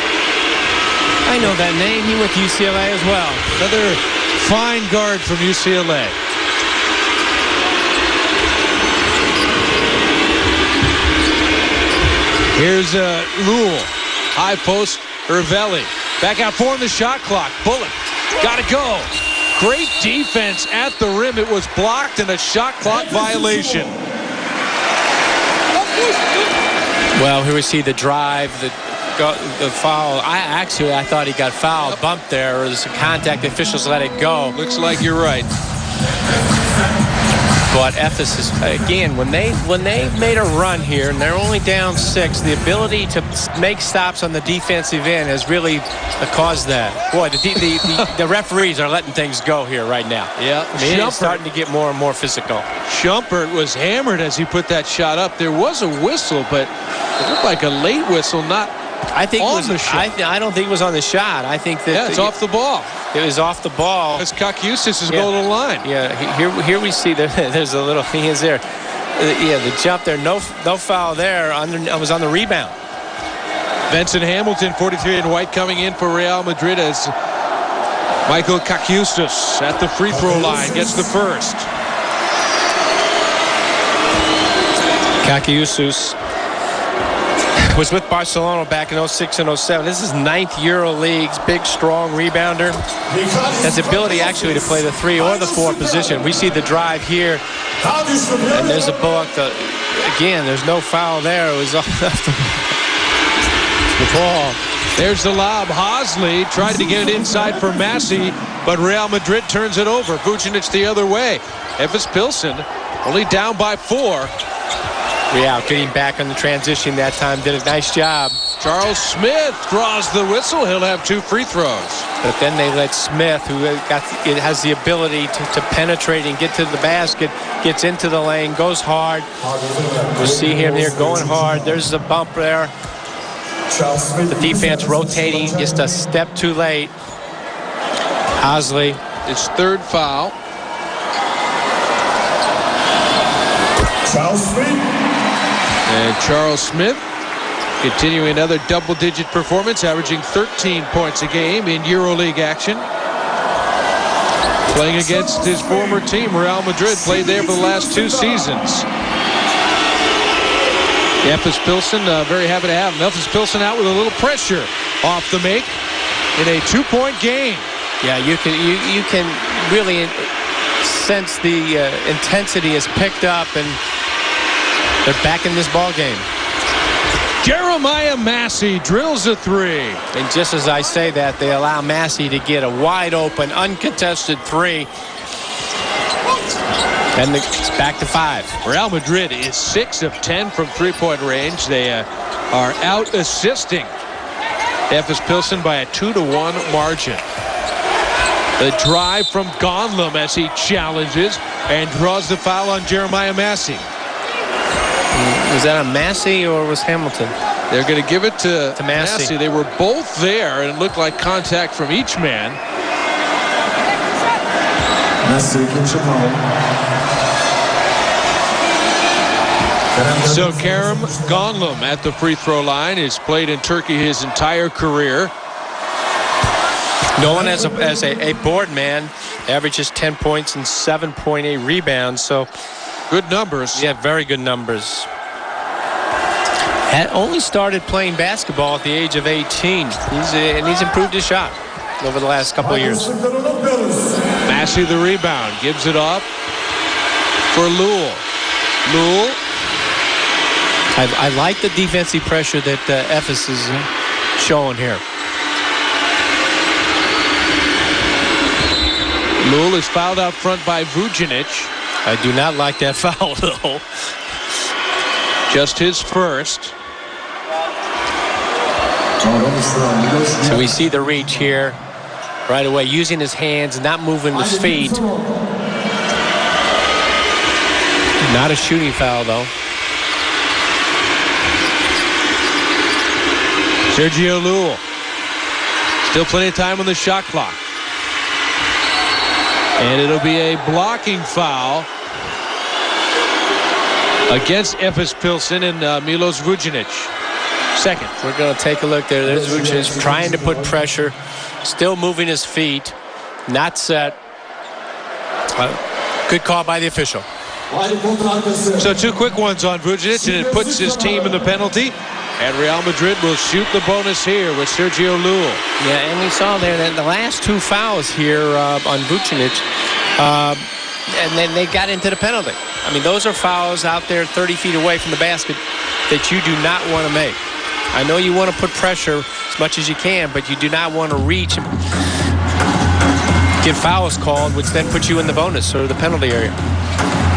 I know that name. He went to UCLA as well. Another fine guard from UCLA. Here's Llull. High post, Hervelle. Back out 4 on the shot clock. Bullock. Got to go. Great defense at the rim. It was blocked and a shot clock violation. Well, here we see the drive, the foul. I thought he got fouled. Bumped there. It was a contact. The officials let it go. Looks like you're right. But Efes is, again, when they made a run here and they're only down 6, the ability to make stops on the defensive end has really caused that. Boy, the referees are letting things go here right now. Yeah, it's starting to get more and more physical. Schumpert was hammered as he put that shot up. There was a whistle, but it looked like a late whistle, not I think on it was the shot. I don't think it was on the shot. I think that it's off the ball. It was off the ball. As Kakioustis is going to the line. Yeah, here we see there's a little, he is there. The jump there, no foul there. I was on the rebound. Vincent Hamilton, 43 in white, coming in for Real Madrid as Michael Kakioustis at the free throw line gets the first. Kakioustis was with Barcelona back in 06 and 07. This is 9th Euroleague, big, strong rebounder. Has the ability actually to play the 3 or the 4 position. We see the drive here, and there's a bullet. Again, there's no foul there. It was off the ball. There's the lob. Hosley tried to get it inside for Massey, but Real Madrid turns it over. Vucinic the other way. Efes Pilsen only down by 4. Real getting back on the transition that time. Did a nice job. Charles Smith draws the whistle. He'll have 2 free throws. But then they let Smith, who has the ability to penetrate and get to the basket, gets into the lane, goes hard. You see him there going hard. There's a bump there. The defense rotating just a step too late. Hosley. His 3rd foul. And Charles Smith continuing another double-digit performance, averaging 13 points a game in EuroLeague action. Playing against his former team, Real Madrid, played there for the last 2 seasons. Efes Pilsen, very happy to have him. Efes Pilsen out with a little pressure off the make in a 2-point game. Yeah, you can really sense the intensity is picked up, and they're back in this ball game. Jeremiah Massey drills a 3. And just as I say that, they allow Massey to get a wide open, uncontested 3. And it's back to 5. Real Madrid is 6 of 10 from 3-point range. They are out assisting Efes Pilsen by a 2-1 margin. The drive from Gonlum as he challenges and draws the foul on Jeremiah Massey. Was that on Massey or was Hamilton? They're going to give it to Massey. They were both there, and it looked like contact from each man. So Kerem Gonlum at the free throw line. Has played in Turkey his entire career. Known as a board man, averages 10 points and 7.8 rebounds. So good numbers. Yeah, very good numbers. Had only started playing basketball at the age of 18. He's improved his shot over the last couple of years. Massey the rebound, gives it up for Lul. Lul. I like the defensive pressure that Efes is showing here. Lul is fouled out front by Vucinic. I do not like that foul, though. Just his first. So we see the reach here right away, using his hands, not moving his feet. Not a shooting foul, though. Sergio Lul. Still plenty of time on the shot clock. And it'll be a blocking foul against Efes Pilsen and Milos Vucinic. Second. We're going to take a look there. There's Vucinic trying to put pressure, still moving his feet, not set. Good call by the official. So 2 quick ones on Vucinic, and it puts his team in the penalty. And Real Madrid will shoot the bonus here with Sergio Lul. Yeah, and we saw there that the last 2 fouls here on Vucinic, and then they got into the penalty. I mean, those are fouls out there 30 feet away from the basket that you do not want to make. I know you want to put pressure as much as you can, but you do not want to reach and get fouls called, which then puts you in the bonus or the penalty area.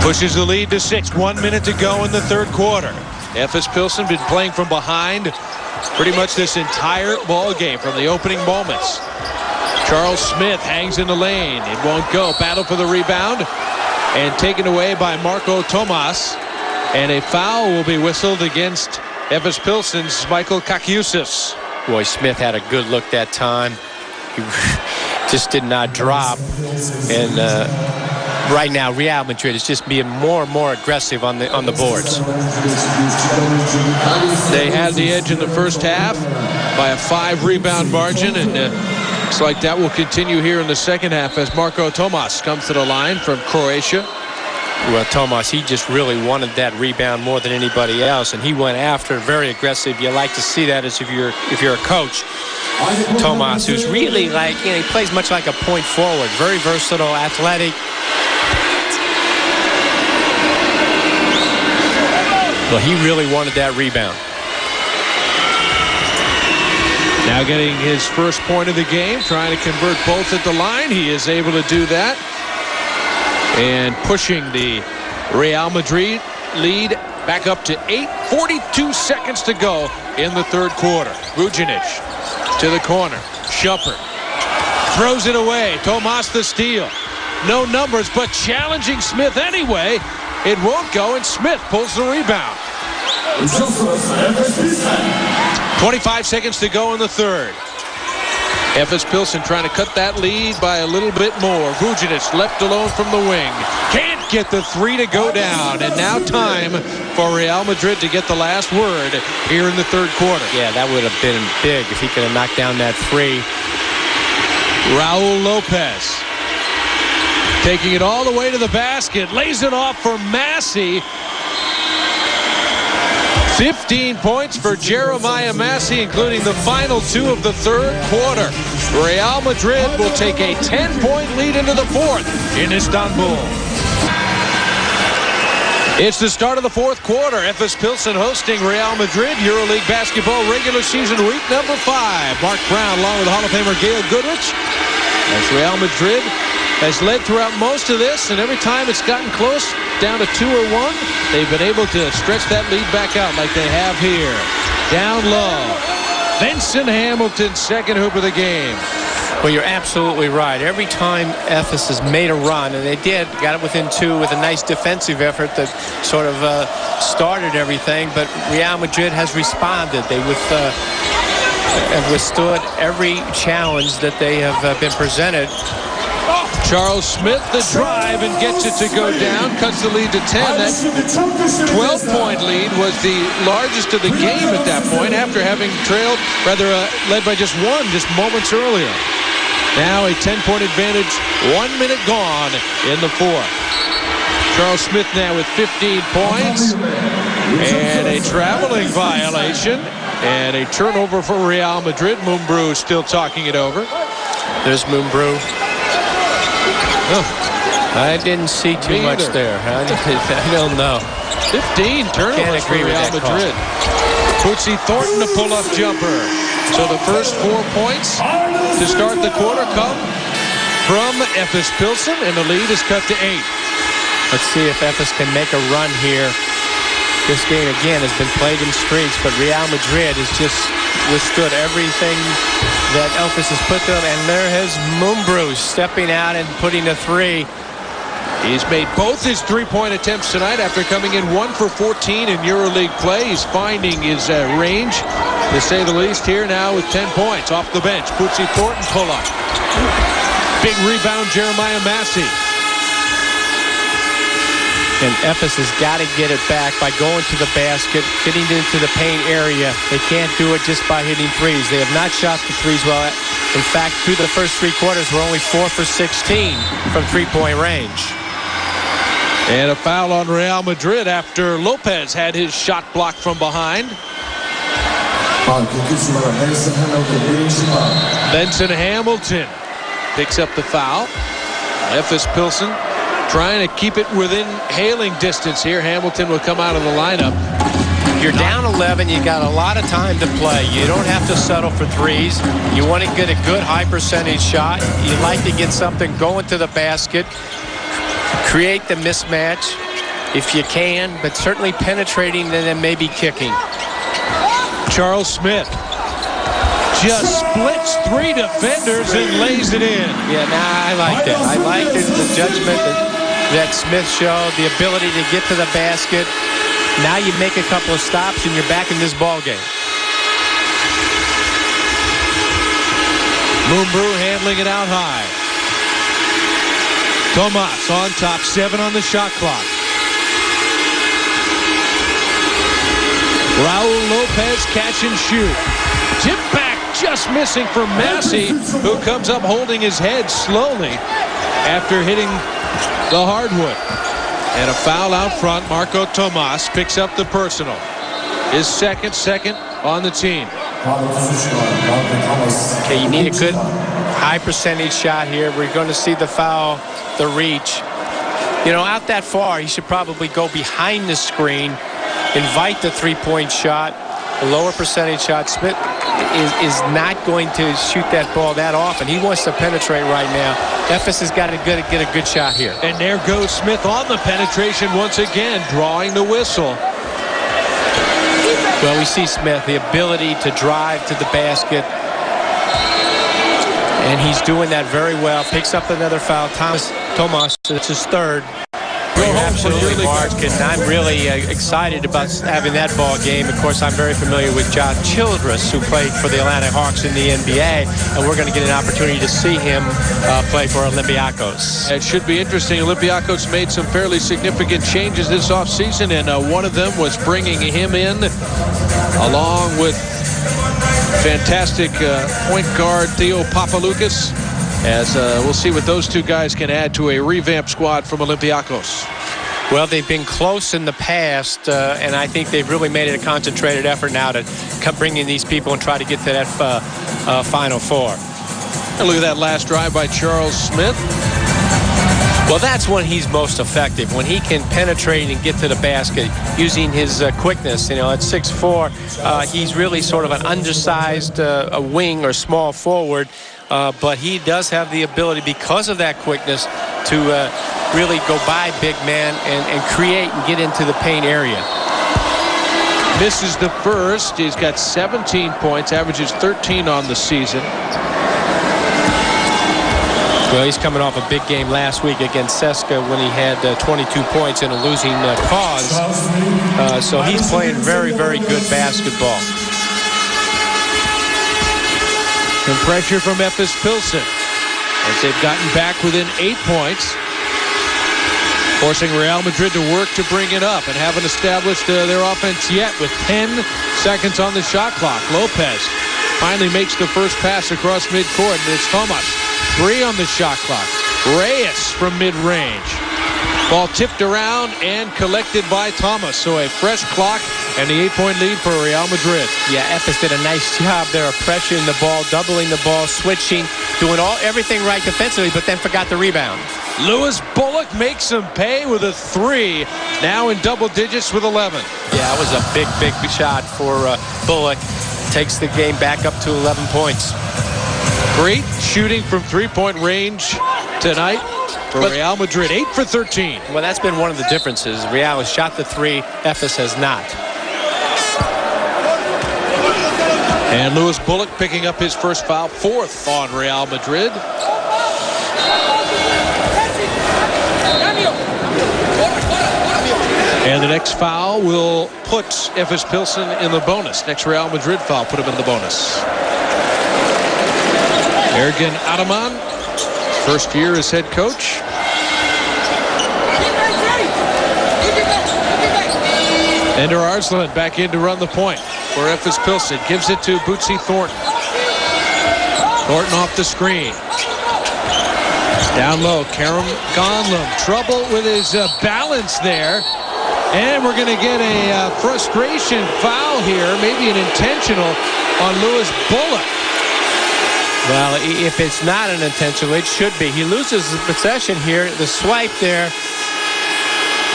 Pushes the lead to 6. 1 minute to go in the 3rd quarter. Efes Pilsen been playing from behind pretty much this entire ball game from the opening moments. Charles Smith hangs in the lane. It won't go. Battle for the rebound and taken away by Marco Tomas. And a foul will be whistled against Efes Pilsen's Michael Kakiusis. Boy, Smith had a good look that time. He just did not drop. And right now, Real Madrid is just being more and more aggressive on the boards. They had the edge in the first half by a 5-rebound margin, and looks like that will continue here in the second half as Marko Tomas comes to the line from Croatia. Well, Tomas, he just really wanted that rebound more than anybody else, and he went after it, very aggressive. You like to see that as if you're a coach. Tomas, who's really like, he plays much like a point forward, very versatile, athletic. Well, he really wanted that rebound. Now getting his first point of the game, trying to convert both at the line. He is able to do that. And pushing the Real Madrid lead back up to 8. 42 seconds to go in the third quarter. Vujinic to the corner. Shumpert throws it away. Tomas the steal. No numbers, but challenging Smith anyway. It won't go, and Smith pulls the rebound. 25 seconds to go in the third. Efes Pilsen trying to cut that lead by a little bit more. Vujinic left alone from the wing. Can't get the three to go down. And now time for Real Madrid to get the last word here in the third quarter. Yeah, that would have been big if he could have knocked down that three. Raul Lopez taking it all the way to the basket. Lays it off for Massey. 15 points for Jeremiah Massey, including the final 2 of the third quarter. Real Madrid will take a 10-point lead into the fourth in Istanbul. It's the start of the fourth quarter. Efes Pilsen hosting Real Madrid. Euroleague basketball regular season week number 5. Mark Brown along with Hall of Famer Gail Goodrich. As Real Madrid has led throughout most of this, and every time it's gotten close, down to 2 or 1, they've been able to stretch that lead back out like they have here. Down low. Vincent Hamilton, second hoop of the game. Well, you're absolutely right. Every time Efes has made a run, and they did, got it within 2 with a nice defensive effort that sort of started everything, but Real Madrid has responded. They have withstood every challenge that they have been presented. Charles Smith, the drive, and gets it to go down. Cuts the lead to 10. That 12-point lead was the largest of the game at that point after having led by just 1 just moments earlier. Now a 10-point advantage, 1 minute gone in the fourth. Charles Smith now with 15 points and a traveling violation and a turnover for Real Madrid. Mumbrou still talking it over. There's Mumbrou. I didn't see too much there. I don't know. 15 turnovers for Real Madrid. Bootsy Thornton a pull-up jumper. So the first 4 points to start the quarter come from Efes Pilsen, and the lead is cut to 8. Let's see if Efes can make a run here. This game, again, has been played in streaks, but Real Madrid has just withstood everything that Efes has put to them. And there is Mumbrou stepping out and putting a 3. He's made both his 3-point attempts tonight after coming in 1 for 14 in Euroleague play. He's finding his range, to say the least, here now with 10 points off the bench. Bootsy Thornton pull-up. Big rebound, Jeremiah Massey. And Efes has got to get it back by going to the basket, getting into the paint area. They can't do it just by hitting threes. They have not shot the threes well. In fact, through the first 3 quarters, we're only 4 for 16 from 3-point range. And a foul on Real Madrid after Lopez had his shot blocked from behind. Benson Hamilton picks up the foul. Efes Pilsen trying to keep it within hailing distance here. Hamilton will come out of the lineup. You're down 11. You got a lot of time to play. You don't have to settle for threes. You want to get a good high percentage shot. You like to get something going to the basket. Create the mismatch if you can, but certainly penetrating and then maybe kicking. Charles Smith just splits 3 defenders and lays it in. Yeah, I like that. I like the judgment. that Smith showed, the ability to get to the basket. Now you make a couple of stops and you're back in this ball game. Mumbrú handling it out high. Tomas on top, 7 on the shot clock. Raul Lopez catch and shoot. Tip back, just missing for Massey, who comes up holding his head slowly after hitting the hardwood. And a foul out front. Marco Tomas picks up the personal. His second on the team. Okay, you need a good high percentage shot here. We're going to see the foul, the reach. You know, out that far, he should probably go behind the screen, invite the three-point shot, a lower percentage shot. Smith is not going to shoot that ball that often. He wants to penetrate right now. Efes has got to get a good shot here. And there goes Smith on the penetration once again, drawing the whistle. Well, we see Smith, the ability to drive to the basket. And he's doing that very well. Picks up another foul. Tomas, it's his third. You're absolutely, Mark, and I'm really excited about having that ball game. Of course, I'm very familiar with John Childress, who played for the Atlanta Hawks in the NBA, and we're going to get an opportunity to see him play for Olympiacos. It should be interesting. Olympiacos made some fairly significant changes this offseason, and one of them was bringing him in along with fantastic point guard Theo Papaloukas, as we'll see what those two guys can add to a revamped squad from Olympiacos. Well, they've been close in the past, and I think they've really made it a concentrated effort now to bring in these people and try to get to that Final Four. And look at that last drive by Charles Smith. Well, that's when he's most effective, when he can penetrate and get to the basket using his quickness. You know, at 6'4", he's really sort of an undersized a wing or small forward, but he does have the ability, because of that quickness, to really go by big man and create and get into the paint area. Misses the first. He's got 17 points, averages 13 on the season. Well, he's coming off a big game last week against Seska when he had 22 points in a losing cause. So he's playing very, very good basketball. Some pressure from Efes Pilsen as they've gotten back within 8 points, forcing Real Madrid to work to bring it up, and haven't established their offense yet with 10 seconds on the shot clock. Lopez finally makes the first pass across midcourt, and it's Tomas. 3 on the shot clock. Reyes from mid-range. Ball tipped around and collected by Thomas. So a fresh clock and the 8-point lead for Real Madrid. Yeah, Efes did a nice job there of pressuring the ball, doubling the ball, switching, doing everything right defensively, but then forgot the rebound. Lewis Bullock makes him pay with a 3. Now in double digits with 11. Yeah, that was a big, big shot for Bullock. Takes the game back up to 11 points. Great shooting from three-point range tonight for Real Madrid. 8 for 13. Well, that's been one of the differences. Real has shot the 3. Efes has not. And Lewis Bullock picking up his first foul, 4th on Real Madrid. And the next foul will put Efes Pilsen in the bonus. Next Real Madrid foul put him in the bonus. Ergin Ataman, first year as head coach. Ender Arslan back in to run the point for Efes Pilsen. Gives it to Bootsy Thornton. Thornton off the screen. Down low, Karim Gonlum. Trouble with his balance there. And we're going to get a frustration foul here, maybe an intentional on Lewis Bullock. Well, if it's not an intentional, it should be. He loses the possession here, the swipe there.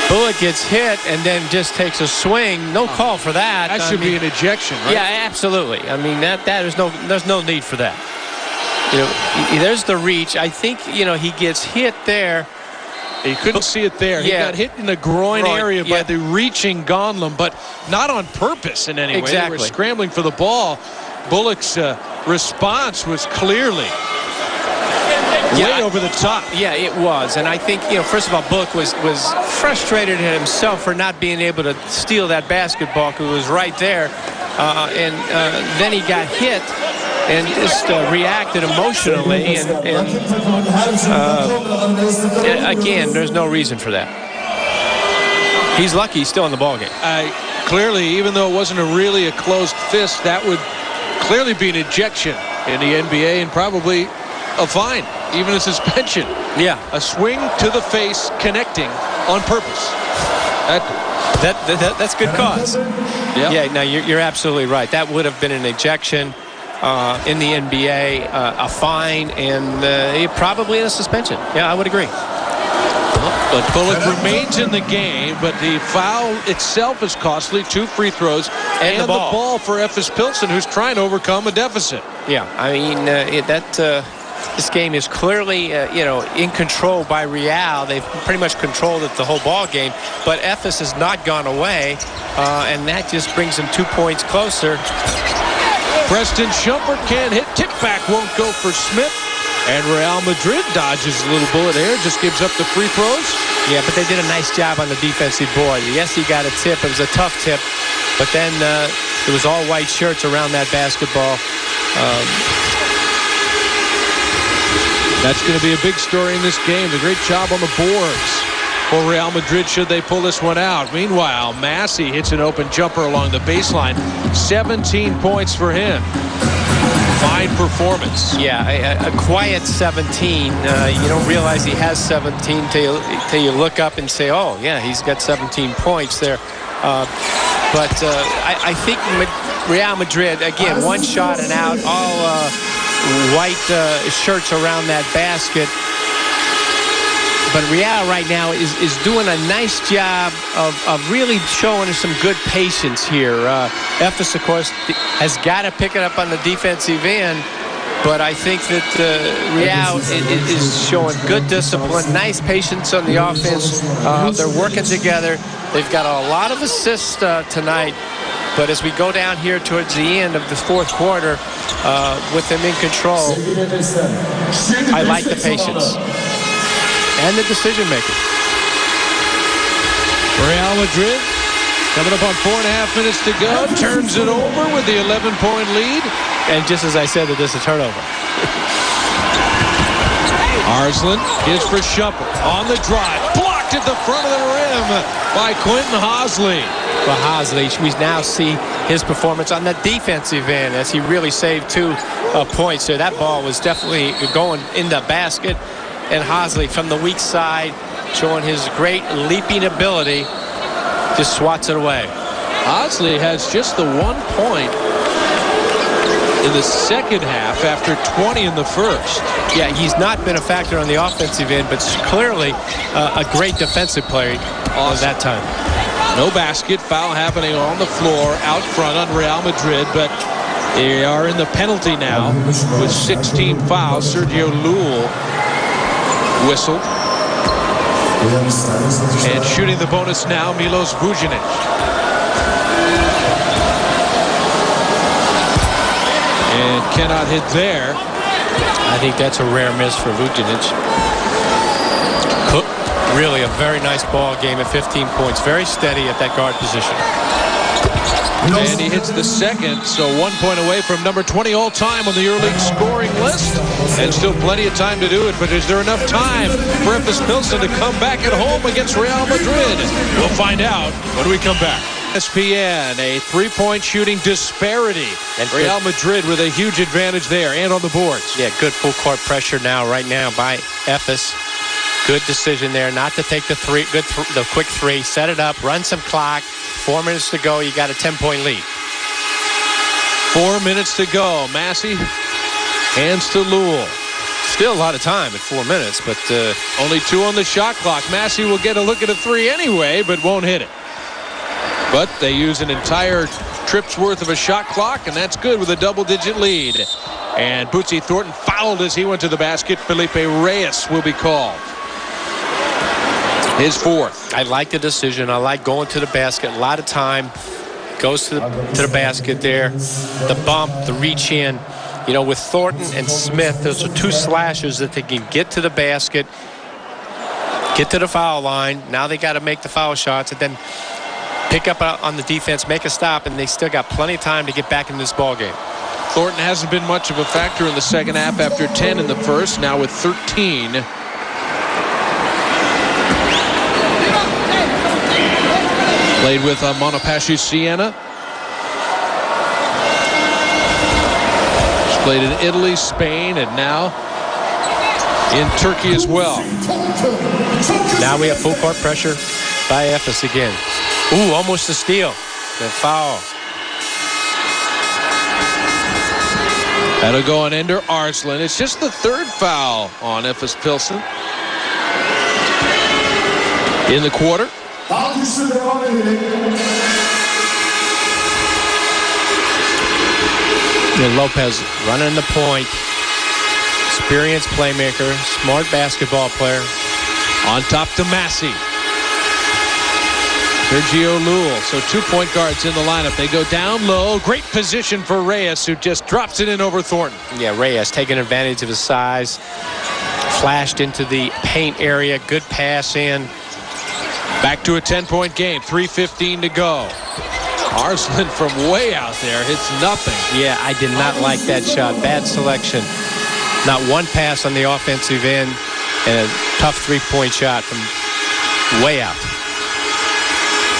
Bullock gets hit and then just takes a swing. No call for that. That should be an ejection, right? Yeah, absolutely. I mean, there's no need for that. You know, there's the reach. I think, you know, he gets hit there. He couldn't see it there. He got hit in the groin area by the reaching Gonlum, but not on purpose in any way. They were scrambling for the ball. Bullock's response was clearly way over the top. Yeah, it was. And I think, first of all, Bullock was frustrated at himself for not being able to steal that basketball because it was right there. And then he got hit and just reacted emotionally. And again, there's no reason for that. He's lucky he's still in the ballgame. Clearly, even though it wasn't really a closed fist, that would clearly be an ejection in the NBA and probably a fine, even a suspension. Yeah. A swing to the face connecting on purpose. That's good cause. Yeah. Yeah, no, you're absolutely right. That would have been an ejection in the NBA, a fine, and probably a suspension. Yeah, I would agree. But Bullock remains in the game, but the foul itself is costly. 2 free throws and the ball for Efes Pilsen, who's trying to overcome a deficit. Yeah, I mean, this game is clearly, in control by Real. They've pretty much controlled it the whole ball game, but Efes has not gone away, and that just brings them 2 points closer. Preston Shumpert can't hit. Tip back won't go for Smith. And Real Madrid dodges a little bullet there, just gives up the free throws. Yeah, but they did a nice job on the defensive board. Yes, he got a tip. It was a tough tip. But then it was all white shirts around that basketball. That's going to be a big story in this game. A great job on the boards for Real Madrid should they pull this one out. Meanwhile, Massey hits an open jumper along the baseline. 17 points for him. Fine performance. Yeah, a quiet 17. You don't realize he has 17 till you look up and say, oh, yeah, he's got 17 points there. But I think Real Madrid, again, one shot and out, all white shirts around that basket. But Real right now is doing a nice job of really showing us some good patience here. Efes, of course, has got to pick it up on the defensive end. But I think that Real is showing good discipline, nice patience on the offense. They're working together. They've got a lot of assists tonight. But as we go down here towards the end of the fourth quarter, with them in control, I like the patience and the decision-making. Real Madrid coming up on 4.5 minutes to go. Turns it over with the 11-point lead. And just as I said, that this is a turnover. Arslan gives for Shumpert on the drive. Blocked at the front of the rim by Quentin Hosley. Well, Hosley, we now see his performance on the defensive end as he really saved 2 points. So that ball was definitely going in the basket. And Hosley from the weak side, showing his great leaping ability, just swats it away. Hosley has just the 1 point in the second half after 20 in the first. Yeah, he's not been a factor on the offensive end, but clearly a great defensive player at that time. No basket, foul happening on the floor out front on Real Madrid, but they are in the penalty now with 16 fouls. Sergio Llull whistled. And shooting the bonus now, Milos Vujinic. And cannot hit there. I think that's a rare miss for Vujinic. Cook, really a very nice ball game at 15 points. Very steady at that guard position. And he hits the second, so 1 point away from number 20 all-time on the Euroleague scoring list. And still plenty of time to do it, but is there enough time for Efes Pilsen to come back at home against Real Madrid? We'll find out when we come back. ESPN, a 3-point shooting disparity. And Real Madrid with a huge advantage there and on the boards. Yeah, good full court pressure right now by Efes. Good decision there not to take the quick three, set it up, run some clock. 4 minutes to go, you got a 10-point lead. 4 minutes to go. Massey hands to Llull. Still a lot of time at 4 minutes, but only 2 on the shot clock. Massey will get a look at a 3 anyway, but won't hit it. But they use an entire trip's worth of a shot clock, and that's good with a double-digit lead. And Bootsy Thornton fouled as he went to the basket. Felipe Reyes will be called. His 4th. I like the decision. I like going to the basket. A lot of time goes to the basket there. The bump, the reach in. You know, with Thornton and Smith, those are two slashers that they can get to the basket, get to the foul line. Now they got to make the foul shots and then pick up on the defense, make a stop, and they still got plenty of time to get back in this ball game. Thornton hasn't been much of a factor in the second half after 10 in the first, now with 13. Played with Montepaschi Siena. He's played in Italy, Spain, and now in Turkey as well. Now we have full court pressure by Efes again. Ooh, almost a steal. The foul. That'll go on Ender Arslan. It's just the third foul on Efes Pilsen in the quarter. And Lopez running the point. Experienced playmaker, smart basketball player. On top to Massey. Sergio Llull. So 2 point guards in the lineup. They go down low. Great position for Reyes, who just drops it in over Thornton. Yeah, Reyes taking advantage of his size. Flashed into the paint area. Good pass in. Back to a 10-point game. 3:15 to go. Arslan from way out there hits nothing. Yeah, I did not like that shot. Bad selection. Not one pass on the offensive end, and a tough three-point shot from way out.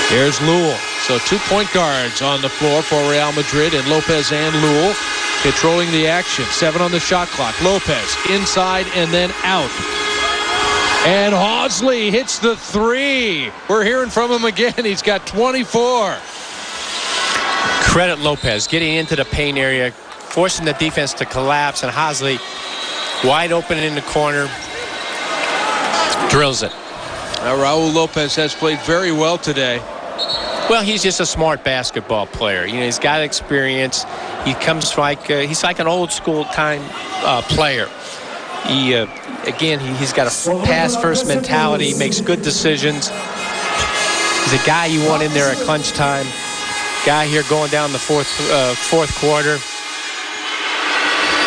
Here's Llull. So 2 point guards on the floor for Real Madrid, and Lopez and Llull controlling the action. 7 on the shot clock. Lopez inside and then out. And Hawsley hits the 3. We're hearing from him again. He's got 24. Credit Lopez getting into the paint area, forcing the defense to collapse, and Hawsley wide open in the corner, drills it. Raul Lopez has played very well today. Well, he's just a smart basketball player. You know, he's got experience. He comes like he's like an old school time player. He again, he's got a pass first mentality. Makes good decisions. He's a guy you want in there at crunch time. Guy here going down the fourth quarter.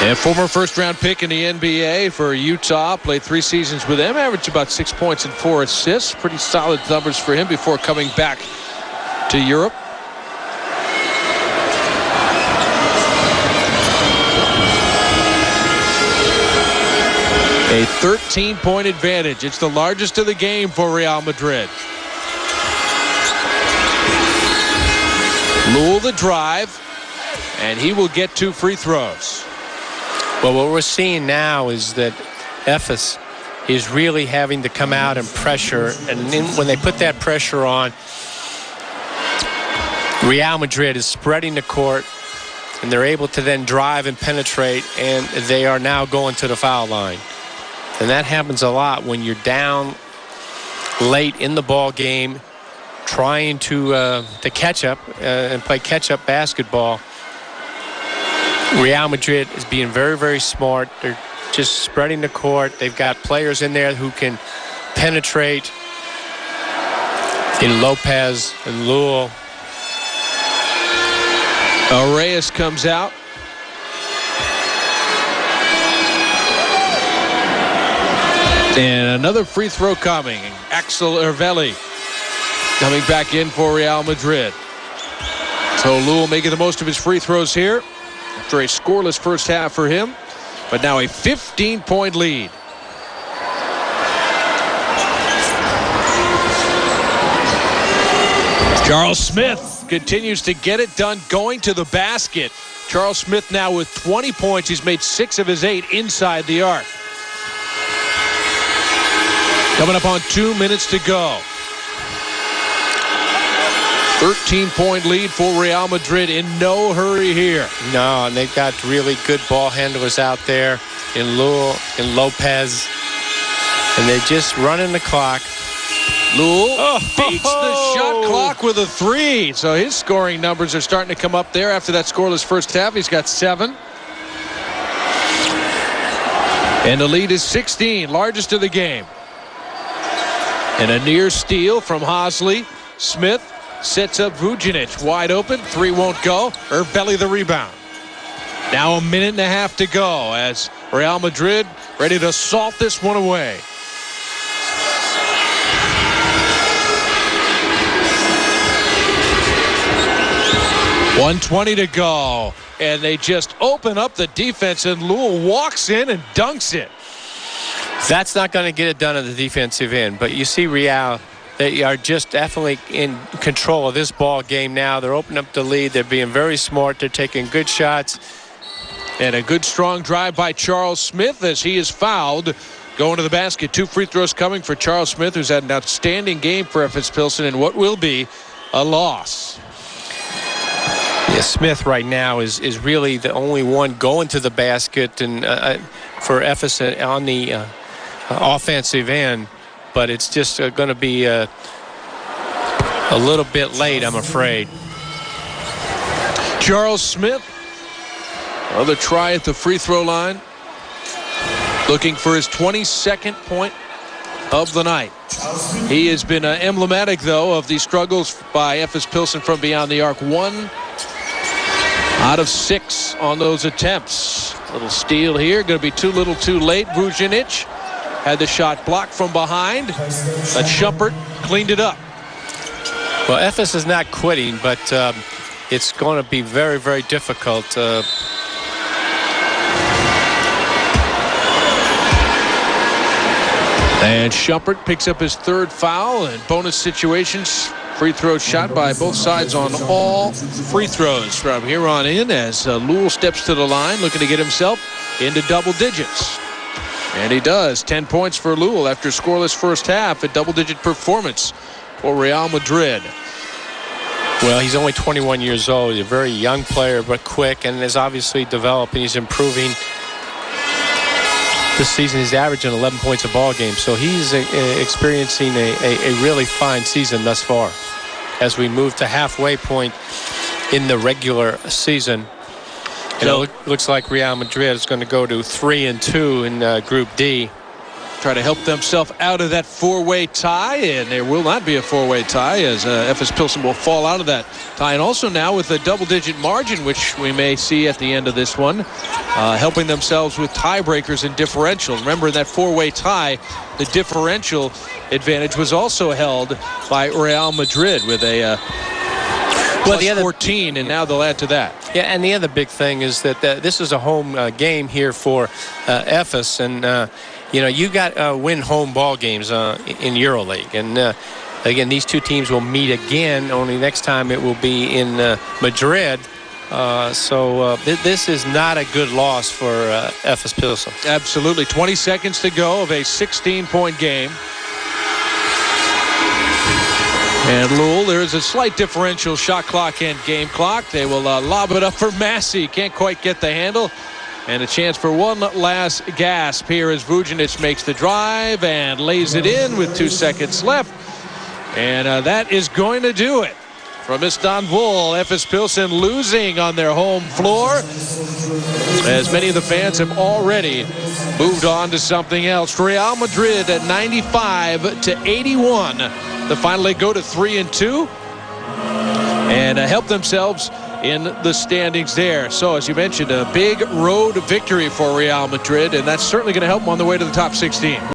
And former first-round pick in the NBA for Utah. Played 3 seasons with them. Averaged about 6 points and 4 assists. Pretty solid numbers for him before coming back to Europe. A 13-point advantage. It's the largest of the game for Real Madrid. Llull the drive, and he will get 2 free throws. Well, what we're seeing now is that Efes is really having to come out and pressure, and then when they put that pressure on, Real Madrid is spreading the court, and they're able to then drive and penetrate, and they are now going to the foul line. And that happens a lot when you're down late in the ball game, trying to catch up and play catch-up basketball. Real Madrid is being very, very smart. They're just spreading the court. They've got players in there who can penetrate in Lopez and Llull. Reyes comes out. And another free throw coming. Axel Ervelli coming back in for Real Madrid. So Llull making the most of his free throws here after a scoreless first half for him. But now a 15-point lead. Charles Smith continues to get it done going to the basket. Charles Smith now with 20 points. He's made 6 of his 8 inside the arc. Coming up on 2 minutes to go. 13-point lead for Real Madrid. In no hurry here. No, and they've got really good ball handlers out there in Llull and Lopez. And they're just running the clock. Llull beats the shot clock with a 3. So his scoring numbers are starting to come up there after that scoreless first half. He's got 7. And the lead is 16, largest of the game. And a near steal from Hawsley. Smith sets up Vujinic wide open. 3 won't go. Ervelli the rebound. Now a minute and a half to go as Real Madrid ready to salt this one away. .120 to go, and they just open up the defense, and Lul walks in and dunks it. That's not going to get it done at the defensive end, but you see Real, they are just definitely in control of this ball game now. They're opening up the lead. They're being very smart. They're taking good shots. And a good strong drive by Charles Smith as he is fouled. Going to the basket. 2 free throws coming for Charles Smith, who's had an outstanding game for Efes Pilsen in what will be a loss. Yeah, Smith right now is really the only one going to the basket and for Efes on the offensive end, but it's just going to be a little bit late, I'm afraid. Charles Smith, another try at the free throw line, looking for his 22nd point of the night. He has been emblematic, though, of the struggles by Efes Pilsen from beyond the arc. 1 out of 6 on those attempts. Little steal here, going to be too little too late. Vujinic had the shot blocked from behind, but Shumpert cleaned it up. Well, Efes is not quitting, but it's going to be very, very difficult. And Shumpert picks up his 3rd foul, and bonus situations. Free throw shot by both sides on all free throws from here on in as Lul steps to the line looking to get himself into double digits. And he does. 10 points for Lul after scoreless first half. A double-digit performance for Real Madrid. Well, he's only 21 years old. He's a very young player, but quick, and is obviously developing. He's improving. This season he's averaging 11 points a ball game, so he's experiencing a really fine season thus far as we move to halfway point in the regular season. And it looks like Real Madrid is going to go to 3-2 in Group D. Try to help themselves out of that 4-way tie, and there will not be a 4-way tie as Efes Pilsen will fall out of that tie. And also now with a double-digit margin, which we may see at the end of this one, helping themselves with tiebreakers and differentials. Remember, in that 4-way tie, the differential advantage was also held by Real Madrid with a plus 14, and now they'll add to that. Yeah, and the other big thing is that this is a home game here for Efes, and you know, you got win home ball games in Euroleague, and again, these two teams will meet again. Only next time it will be in Madrid. So this is not a good loss for Efes Pilsen. Absolutely. 20 seconds to go of a 16-point game. And Lul, there's a slight differential shot clock and game clock. They will lob it up for Massey. Can't quite get the handle. And a chance for one last gasp here as Vujinic makes the drive and lays it in with 2 seconds left. And that is going to do it. From Istanbul, Efes Pilsen losing on their home floor, as many of the fans have already moved on to something else. Real Madrid at 95-81. The final they go to 3-2 and help themselves in the standings there. So as you mentioned, a big road victory for Real Madrid, and that's certainly going to help them on the way to the top 16.